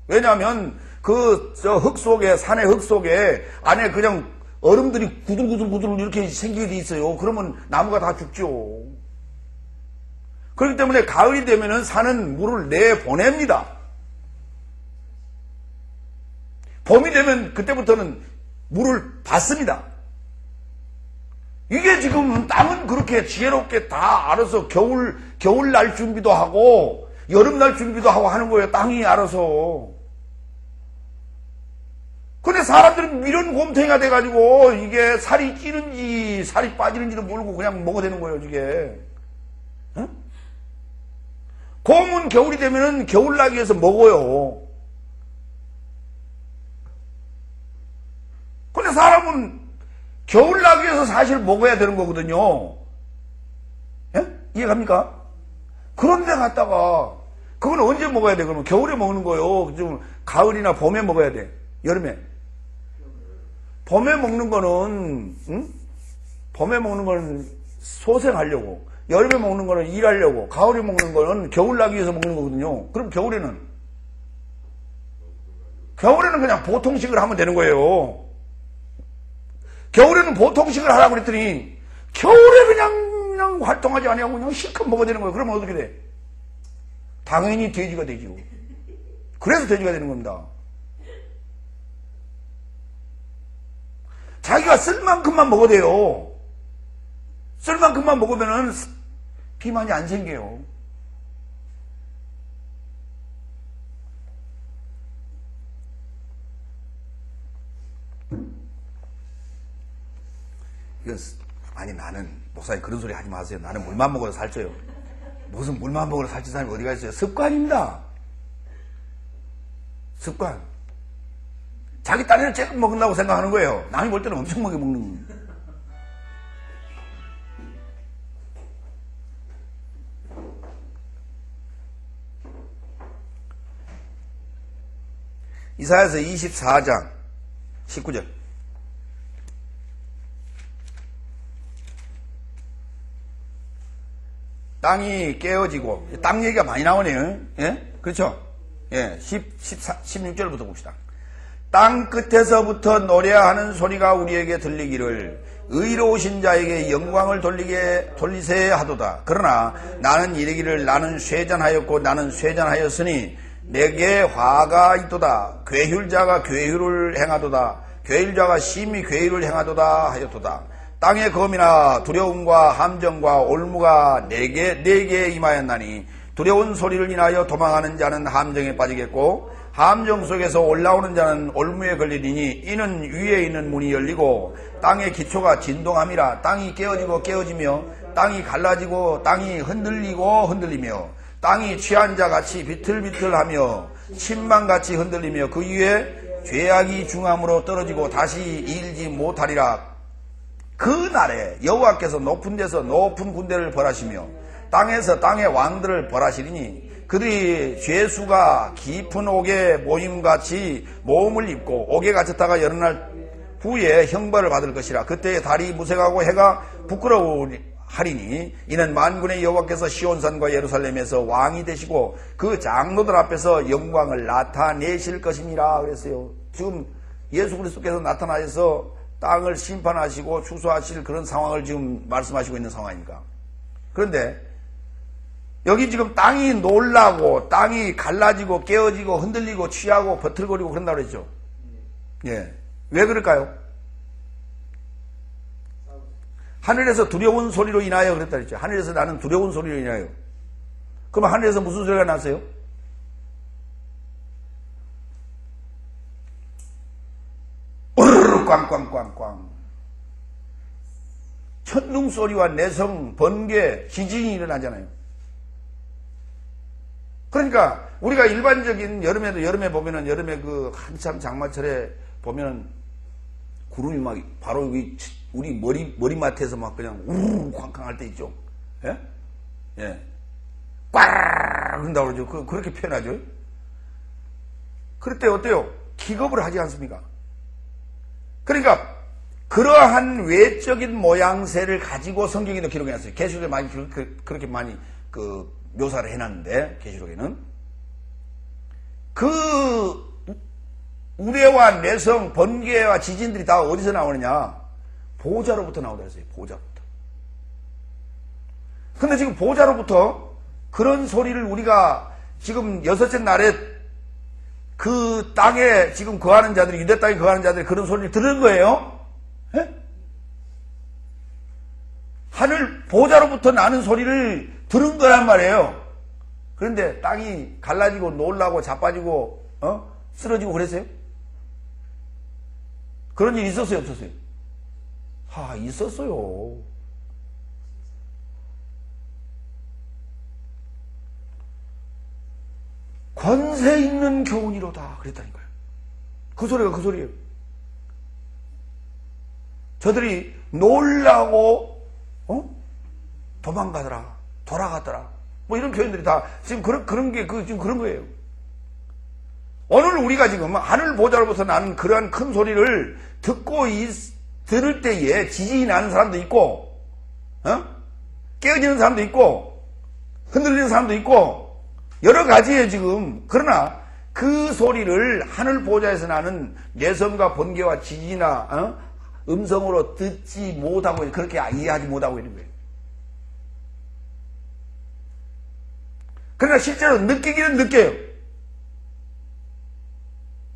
왜냐하면 저 흙 속에, 산의 흙 속에 안에 그냥 얼음들이 구들구들 이렇게 생기게 돼 있어요. 그러면 나무가 다 죽죠. 그렇기 때문에 가을이 되면은 산은 물을 내보냅니다. 봄이 되면 그때부터는 물을 받습니다. 이게 지금 땅은 그렇게 지혜롭게 다 알아서 겨울 날 준비도 하고 여름 날 준비도 하고 하는 거예요. 땅이 알아서. 근데 사람들은 미련 곰탱이가 돼가지고 이게 살이 찌는지 살이 빠지는지를 모르고 그냥 먹어대는 거예요, 이게. 곰은 겨울이 되면은 겨울 나기 위해서 먹어요. 근데 사람은 겨울 나기 위해서 사실 먹어야 되는 거거든요. 예? 이해갑니까? 그런데 갔다가 그건 언제 먹어야 돼? 그러면 겨울에 먹는 거예요. 좀 가을이나 봄에 먹어야 돼. 여름에. 봄에 먹는 거는, 응? 봄에 먹는 거는 소생하려고, 여름에 먹는 거는 일하려고, 가을에 먹는 거는 겨울 나기 위해서 먹는 거거든요. 그럼 겨울에는 그냥 보통식을 하면 되는 거예요. 겨울에는 보통식을 하라고 그랬더니 겨울에 그냥 활동하지 아니하고 그냥 실컷 먹어야 되는 거예요. 그러면 어떻게 돼? 당연히 돼지가 되지요. 그래서 돼지가 되는 겁니다. 자기가 쓸 만큼만 먹어도 돼요. 쓸 만큼만 먹으면은 비만이 안 생겨요. 이건, 아니, 나는, 목사님 그런 소리 하지 마세요. 나는 물만 먹어도 살쪄요. 무슨 물만 먹어도 살찐 사람이 어디가 있어요? 습관입니다. 습관. 자기 딴에는 조금 먹는다고 생각하는 거예요. 남이 볼 때는 엄청 먹게 먹는 거예요. 이사야서 24장 19절. 땅이 깨어지고, 땅 얘기가 많이 나오네요. 예? 그렇죠? 예. 16절부터 봅시다. 땅 끝에서부터 노래하는 소리가 우리에게 들리기를 의로우신 자에게 영광을 돌리세 하도다. 그러나 나는 이르기를 나는 쇠잔하였고 나는 쇠잔하였으니 내게 화가 있도다. 괴휼자가 괴휼을 행하도다. 괴휼자가 심히 괴휼을 행하도다 하였도다. 땅의 검이나 두려움과 함정과 올무가 내게 임하였나니 두려운 소리를 인하여 도망하는 자는 함정에 빠지겠고 함정 속에서 올라오는 자는 올무에 걸리리니 이는 위에 있는 문이 열리고 땅의 기초가 진동함이라. 땅이 깨어지며 땅이 갈라지고 땅이 흔들리며 땅이 취한 자같이 비틀비틀하며 침망같이 흔들리며 그 위에 죄악이 중함으로 떨어지고 다시 일지 못하리라. 그 날에 여호와께서 높은 데서 높은 군대를 벌하시며 땅에서 땅의 왕들을 벌하시리니 그들이 죄수가 깊은 옥에 모임같이 모험을 입고 옥에 갇혔다가 여러 날 후에 형벌을 받을 것이라. 그때 달이 무색하고 해가 부끄러워하리니 이는 만군의 여호와께서 시온산과 예루살렘에서 왕이 되시고 그 장로들 앞에서 영광을 나타내실 것입니다. 그랬어요. 지금 예수 그리스도께서 나타나셔서 땅을 심판하시고 추수하실 그런 상황을 지금 말씀하시고 있는 상황이니까. 그런데 여기 지금 땅이 놀라고 땅이 갈라지고 깨어지고 흔들리고 취하고 버틀거리고 그런다고 그랬죠. 예. 왜 그럴까요? 하늘에서 두려운 소리로 인하여 그랬다 그랬죠. 하늘에서 나는 두려운 소리로 인하여. 그럼 하늘에서 무슨 소리가 났어요? 오르르 꽝꽝꽝꽝. 천둥 소리와 내성, 번개, 지진이 일어나잖아요. 그러니까 우리가 일반적인 여름에 보면은 여름에 그 한참 장마철에 보면은 구름이 막 바로 우리 머리맡에서 막 그냥 우르르 쾅쾅 할 때 있죠. 예? 예. 꽈르르 그런다고 그러죠. 그렇게 표현하죠. 그럴 때 어때요? 기겁을 하지 않습니까? 그러니까 그러한 외적인 모양새를 가지고 성경에도 기록해놨어요. 계시록에 많이 그렇게 많이 묘사를 해놨는데 계시록에는 그 우레와 내성, 번개와 지진들이 다 어디서 나오느냐? 보좌로부터 나오다 했어요. 보좌로부터. 근데 지금 보좌로부터 그런 소리를 우리가 지금 여섯째 날에 그 땅에 지금 거하는 자들이, 유대 땅에 거하는 자들이 그런 소리를 들은 거예요. 예? 하늘 보좌로부터 나는 소리를 들은 거란 말이에요. 그런데 땅이 갈라지고 놀라고 자빠지고 쓰러지고 그랬어요? 그런 일 있었어요? 없었어요? 있었어요. 권세 있는 교훈이로다 그랬다니까요. 그 소리가 그 소리예요. 저들이 놀라고 도망가더라, 돌아가더라, 뭐 이런 표현들이 다 지금 그런 게 지금 그런 거예요. 오늘 우리가 지금 하늘 보좌로부터 나는 그러한 큰 소리를 듣고 들을 때에 지진이 나는 사람도 있고, 깨어지는 사람도 있고, 흔들리는 사람도 있고, 여러 가지예요, 지금. 그러나 그 소리를 하늘 보좌에서 나는 내성과 번개와 지진이나, 음성으로 듣지 못하고, 그렇게 이해하지 못하고 있는 거예요. 그러나 실제로 느끼기는 느껴요.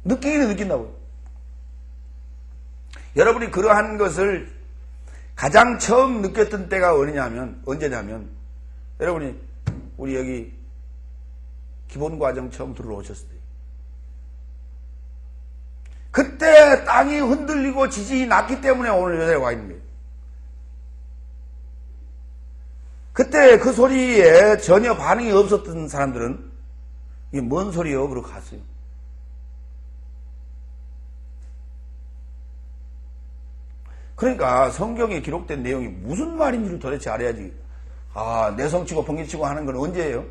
느끼기는 느낀다고요. 여러분이 그러한 것을 가장 처음 느꼈던 때가 언제냐면, 여러분이 우리 여기 기본과정 처음 들어오셨을 때. 그때 땅이 흔들리고 지진이 났기 때문에 오늘 여기에 와 있는 거예요. 그때 그 소리에 전혀 반응이 없었던 사람들은 이게 뭔 소리요? 그러고 갔어요. 그러니까 성경에 기록된 내용이 무슨 말인지를 도대체 알아야지. 내성치고 번개치고 하는 건 언제예요?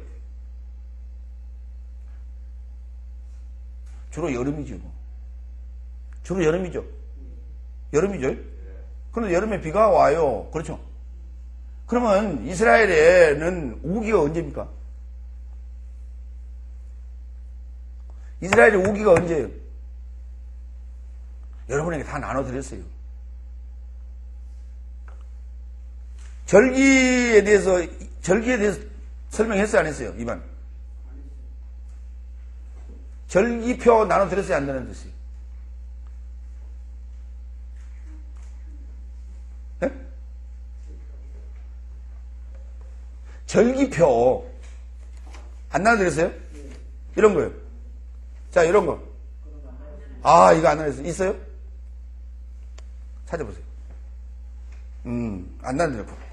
주로 여름이죠. 주로 여름이죠. 여름이죠. 그런데 여름에 비가 와요. 그렇죠. 그러면 이스라엘에는 우기가 언제입니까? 이스라엘의 우기가 언제예요? 여러분에게 다 나눠드렸어요. 절기에 대해서 설명했어요, 안 했어요? 이반. 절기표 나눠드렸어요, 안 나눠드렸어요? 네? 절기표 안 나눠드렸어요? 이런 거요. 자, 이런 거. 이거 안 나눠드렸어요. 있어요? 찾아보세요. 안 나눠드렸고.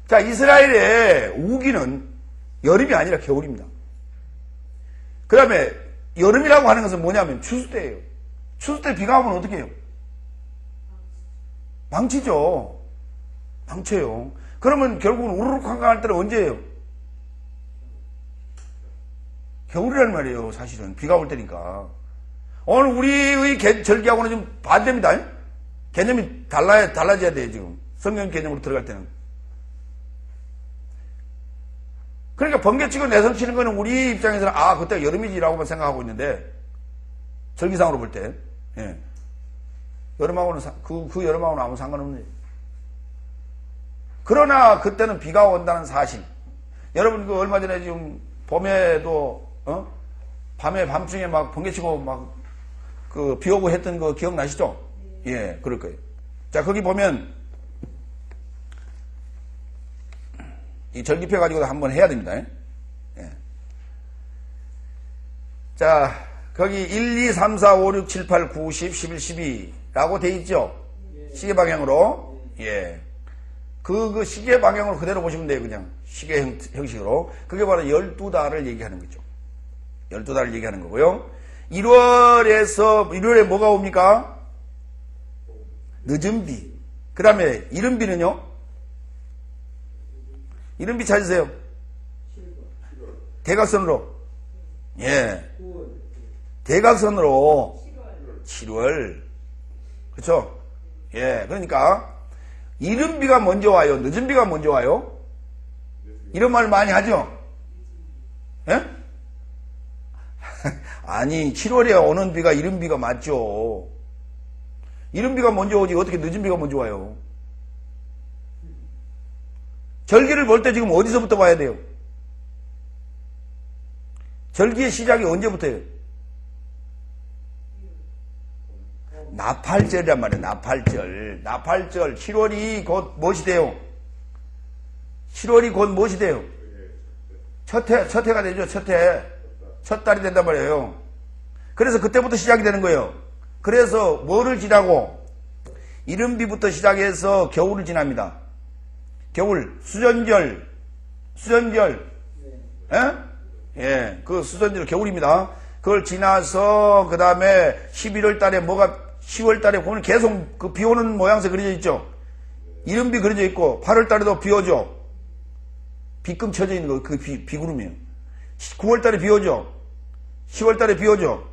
자, 이스라엘의 우기는 여름이 아니라 겨울입니다. 그 다음에 여름이라고 하는 것은 뭐냐면 추수 때예요. 추수 때 비가 오면 어떻게 해요? 망치죠. 망쳐요. 그러면 결국은 우르륵 한강할 때는 언제예요? 겨울이란 말이에요, 사실은. 비가 올 때니까. 오늘 우리의 절기하고는 좀 반대입니다. 개념이 달라져야 돼요, 지금. 성경 개념으로 들어갈 때는. 그러니까 번개치고 내성치는 거는 우리 입장에서는 그때 여름이지라고만 생각하고 있는데, 절기상으로 볼 때, 예. 여름하고는, 그 여름하고는 아무 상관없네요. 그러나 그때는 비가 온다는 사실. 여러분, 얼마 전에 지금 봄에도, 밤에 밤중에 막 번개치고 막, 비 오고 했던 거 기억나시죠? 예, 그럴 거예요. 자, 거기 보면, 이 절기표 가지고도 한번 해야 됩니다. 예. 자, 거기 1, 2, 3, 4, 5, 6, 7, 8, 9, 10, 11, 12라고 돼 있죠? 시계 방향으로. 예. 그 시계 방향으로 그대로 보시면 돼요, 그냥. 시계 형식으로. 그게 바로 12달을 얘기하는 거죠. 12달을 얘기하는 거고요. 1월에 뭐가 옵니까? 늦은 비. 그 다음에 이른 비는요? 이른 비 찾으세요. 대각선으로. 예. 대각선으로 7월. 그렇죠? 예. 그러니까 이른 비가 먼저 와요? 늦은 비가 먼저 와요? 이런 말 많이 하죠? 예? 아니, 7월에 오는 비가 이른 비가 맞죠. 이른 비가 먼저 오지 어떻게 늦은 비가 먼저 와요? 절기를 볼 때 지금 어디서부터 봐야 돼요? 절기의 시작이 언제부터예요? 나팔절이란 말이에요. 나팔절. 7월이 곧 무엇이 돼요? 7월이 곧 무엇이 돼요? 첫 해가 되죠. 첫 달이 된단 말이에요. 그래서 그때부터 시작이 되는 거예요. 그래서 뭐를 지나고? 이른비부터 시작해서 겨울을 지납니다. 겨울, 수전절. 예, 그 수전절 겨울입니다. 그걸 지나서, 그 다음에 11월 달에 10월 달에 보면 계속 그 비 오는 모양새 그려져 있죠? 이른비 그려져 있고, 8월 달에도 비 오죠? 비금 쳐져 있는 거, 비구름이에요. 9월 달에 비 오죠? 10월 달에 비 오죠?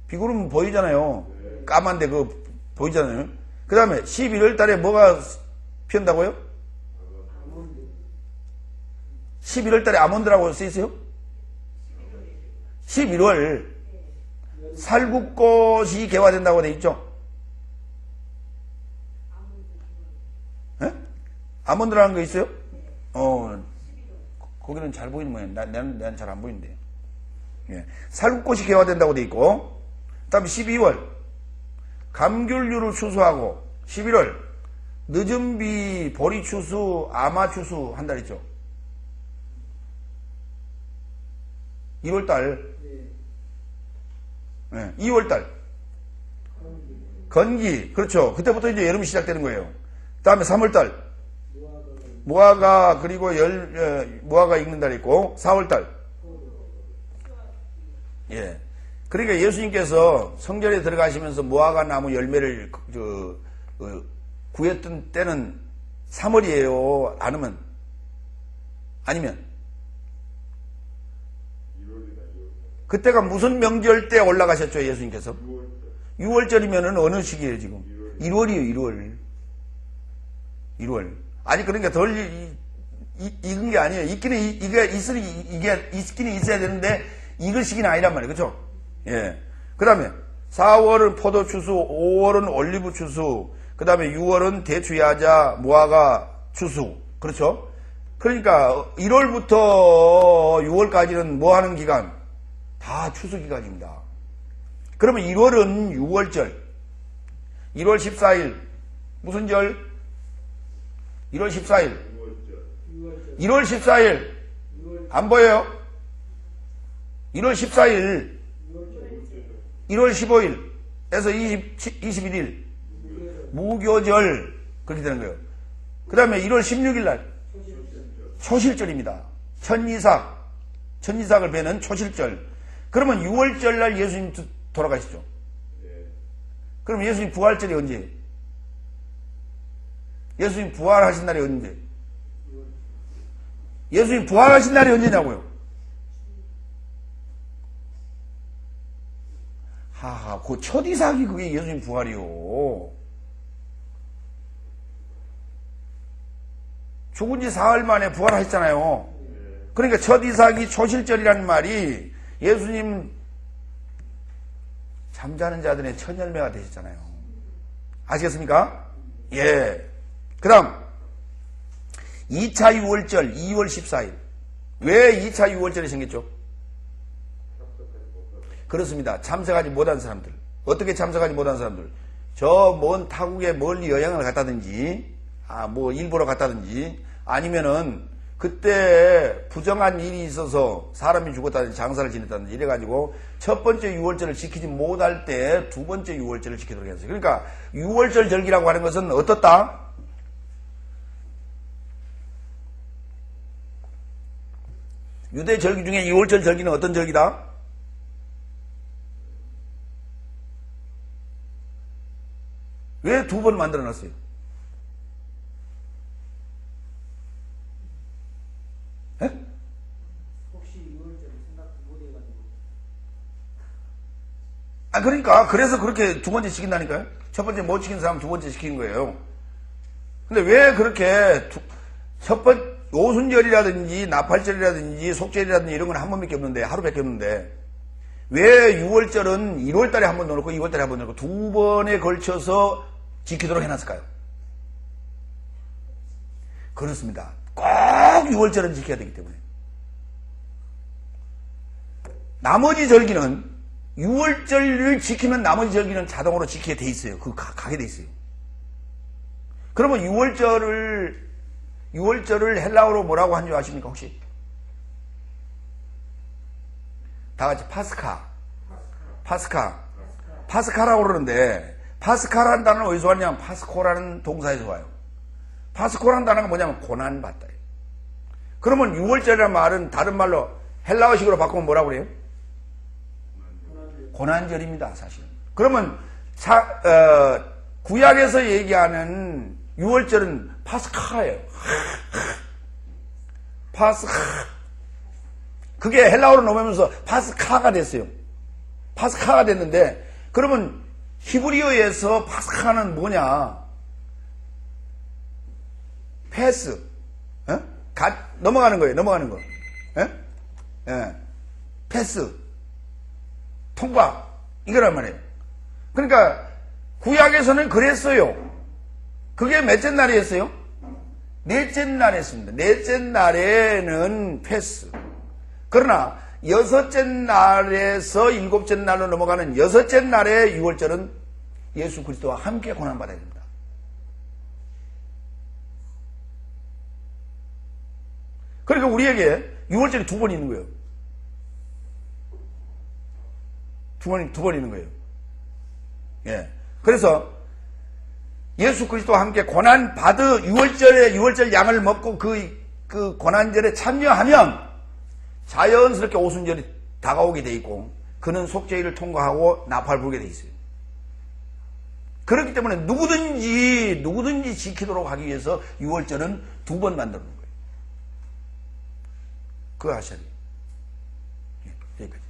비구름 보이잖아요. 까만데 그 보이잖아요. 그 다음에 11월 달에 뭐가 피운다고요? 11월 달에 아몬드라고 쓰이세요? 11월 살구꽃이 개화된다고 돼 있죠? 예? 아몬드라는 거 있어요? 거기는 잘 보이는 모양. 나는 잘 안 보이는데. 예. 살구꽃이 개화된다고 돼 있고, 그 다음에 12월 감귤류를 추수하고, 11월 늦은 비 보리 추수, 아마 추수 한 달 있죠. 1월달, 네, 2월달, 건기, 그렇죠. 그때부터 이제 여름이 시작되는 거예요. 그 다음에 3월달, 무화과, 그리고 무화과 익는 달 있고, 4월달, 예. 그러니까 예수님께서 성전에 들어가시면서 무화과 나무 열매를 구했던 때는 3월이에요. 아니면 그때가 무슨 명절 때 올라가셨죠, 예수님께서? 6월절이면은 어느 시기예요, 지금? 1월이에요, 1월. 아니, 그러니까 덜 익은 게 아니에요. 있기는 있어야 되는데, 익을 시기는 아니란 말이에요. 그쵸? 예. 그 다음에, 4월은 포도 추수, 5월은 올리브 추수, 그 다음에 6월은 대추, 야자, 무화과 추수. 그렇죠? 그러니까, 1월부터 6월까지는 뭐 하는 기간? 다 추수 기간입니다. 그러면 1월은 6월절. 1월 14일. 무슨 절? 1월 14일. 1월 14일. 안 보여요? 1월 14일. 1월 15일에서 21일. 무교절. 그렇게 되는 거예요. 그 다음에 1월 16일 날. 초실절입니다. 천이삭을 베는 초실절. 그러면 6월절 날 예수님 돌아가시죠. 그럼 예수님 부활절이 언제? 예수님 부활하신 날이 언제? 예수님 부활하신 날이 언제냐고요? 하하, 그 첫 이삭이 그게 예수님 부활이요. 죽은 지 사흘 만에 부활하셨잖아요. 그러니까 첫 이삭이 초실절이라는 말이 예수님 잠자는 자들의 첫 열매가 되셨잖아요. 아시겠습니까? 예. 그 다음 2차 6월절 2월 14일. 왜 2차 6월절이 생겼죠? 그렇습니다. 참석하지 못한 사람들. 어떻게 참석하지 못한 사람들? 저 먼 타국에 멀리 여행을 갔다든지 뭐 일보러 갔다든지 아니면은 그때 부정한 일이 있어서 사람이 죽었다든지 장사를 지냈다든지 이래가지고 첫 번째 6월절을 지키지 못할 때 두 번째 6월절을 지키도록 했어요. 그러니까 6월절 절기라고 하는 것은 어떻다? 유대 절기 중에 6월절 절기는 어떤 절기다? 왜 두 번 만들어 놨어요? 그러니까 그래서 그렇게 두 번째 시킨다니까요. 첫 번째 못 시킨 사람 두 번째 시킨 거예요. 근데 왜 그렇게 오순절이라든지 나팔절이라든지 속절이라든지 이런 건 한 번밖에 없는데 하루밖에 없는데 왜 6월절은 1월달에 한 번 넣어놓고 2월달에 한 번 넣어놓고 두 번에 걸쳐서 지키도록 해놨을까요? 그렇습니다. 꼭 6월절은 지켜야 되기 때문에. 나머지 절기는 6월절을 지키면 나머지 절기는 자동으로 지키게 돼 있어요. 가게 돼 있어요. 그러면 6월절을 헬라어로 뭐라고 한 줄 아십니까, 혹시? 다 같이 파스카라고 그러는데, 파스카라는 단어는 어디서 왔냐면, 파스코라는 동사에서 와요. 파스코라는 단어가 뭐냐면, 고난받다. 그러면 6월절이라는 말은 다른 말로 헬라어식으로 바꾸면 뭐라고 그래요? 고난절입니다, 사실. 그러면 구약에서 얘기하는 6월절은 파스카예요. 파스카. 그게 헬라어로 넘어오면서 파스카가 됐어요. 파스카가 됐는데, 그러면 히브리어에서 파스카는 뭐냐? 패스. 넘어가는 거예요. 넘어가는 거. 패스. 통과. 이거란 말이에요. 그러니까 구약에서는 그랬어요. 그게 몇째 날이었어요? 넷째 날이었습니다. 넷째 날에는 패스. 그러나 여섯째 날에서 일곱째 날로 넘어가는 여섯째 날의 유월절은 예수 그리스도와 함께 고난받아야 됩니다. 그러니까 우리에게 유월절이 두 번 있는 거예요. 두 번 있는 거예요. 예. 그래서 예수 그리스도와 함께 고난받은 유월절 양을 먹고 그 고난절에 참여하면 자연스럽게 오순절이 다가오게 돼 있고, 그는 속죄일을 통과하고 나팔 불게 돼 있어요. 그렇기 때문에 누구든지 지키도록 하기 위해서 유월절은 두 번 만드는 거예요. 그거 아셔야 돼요. 여기까지.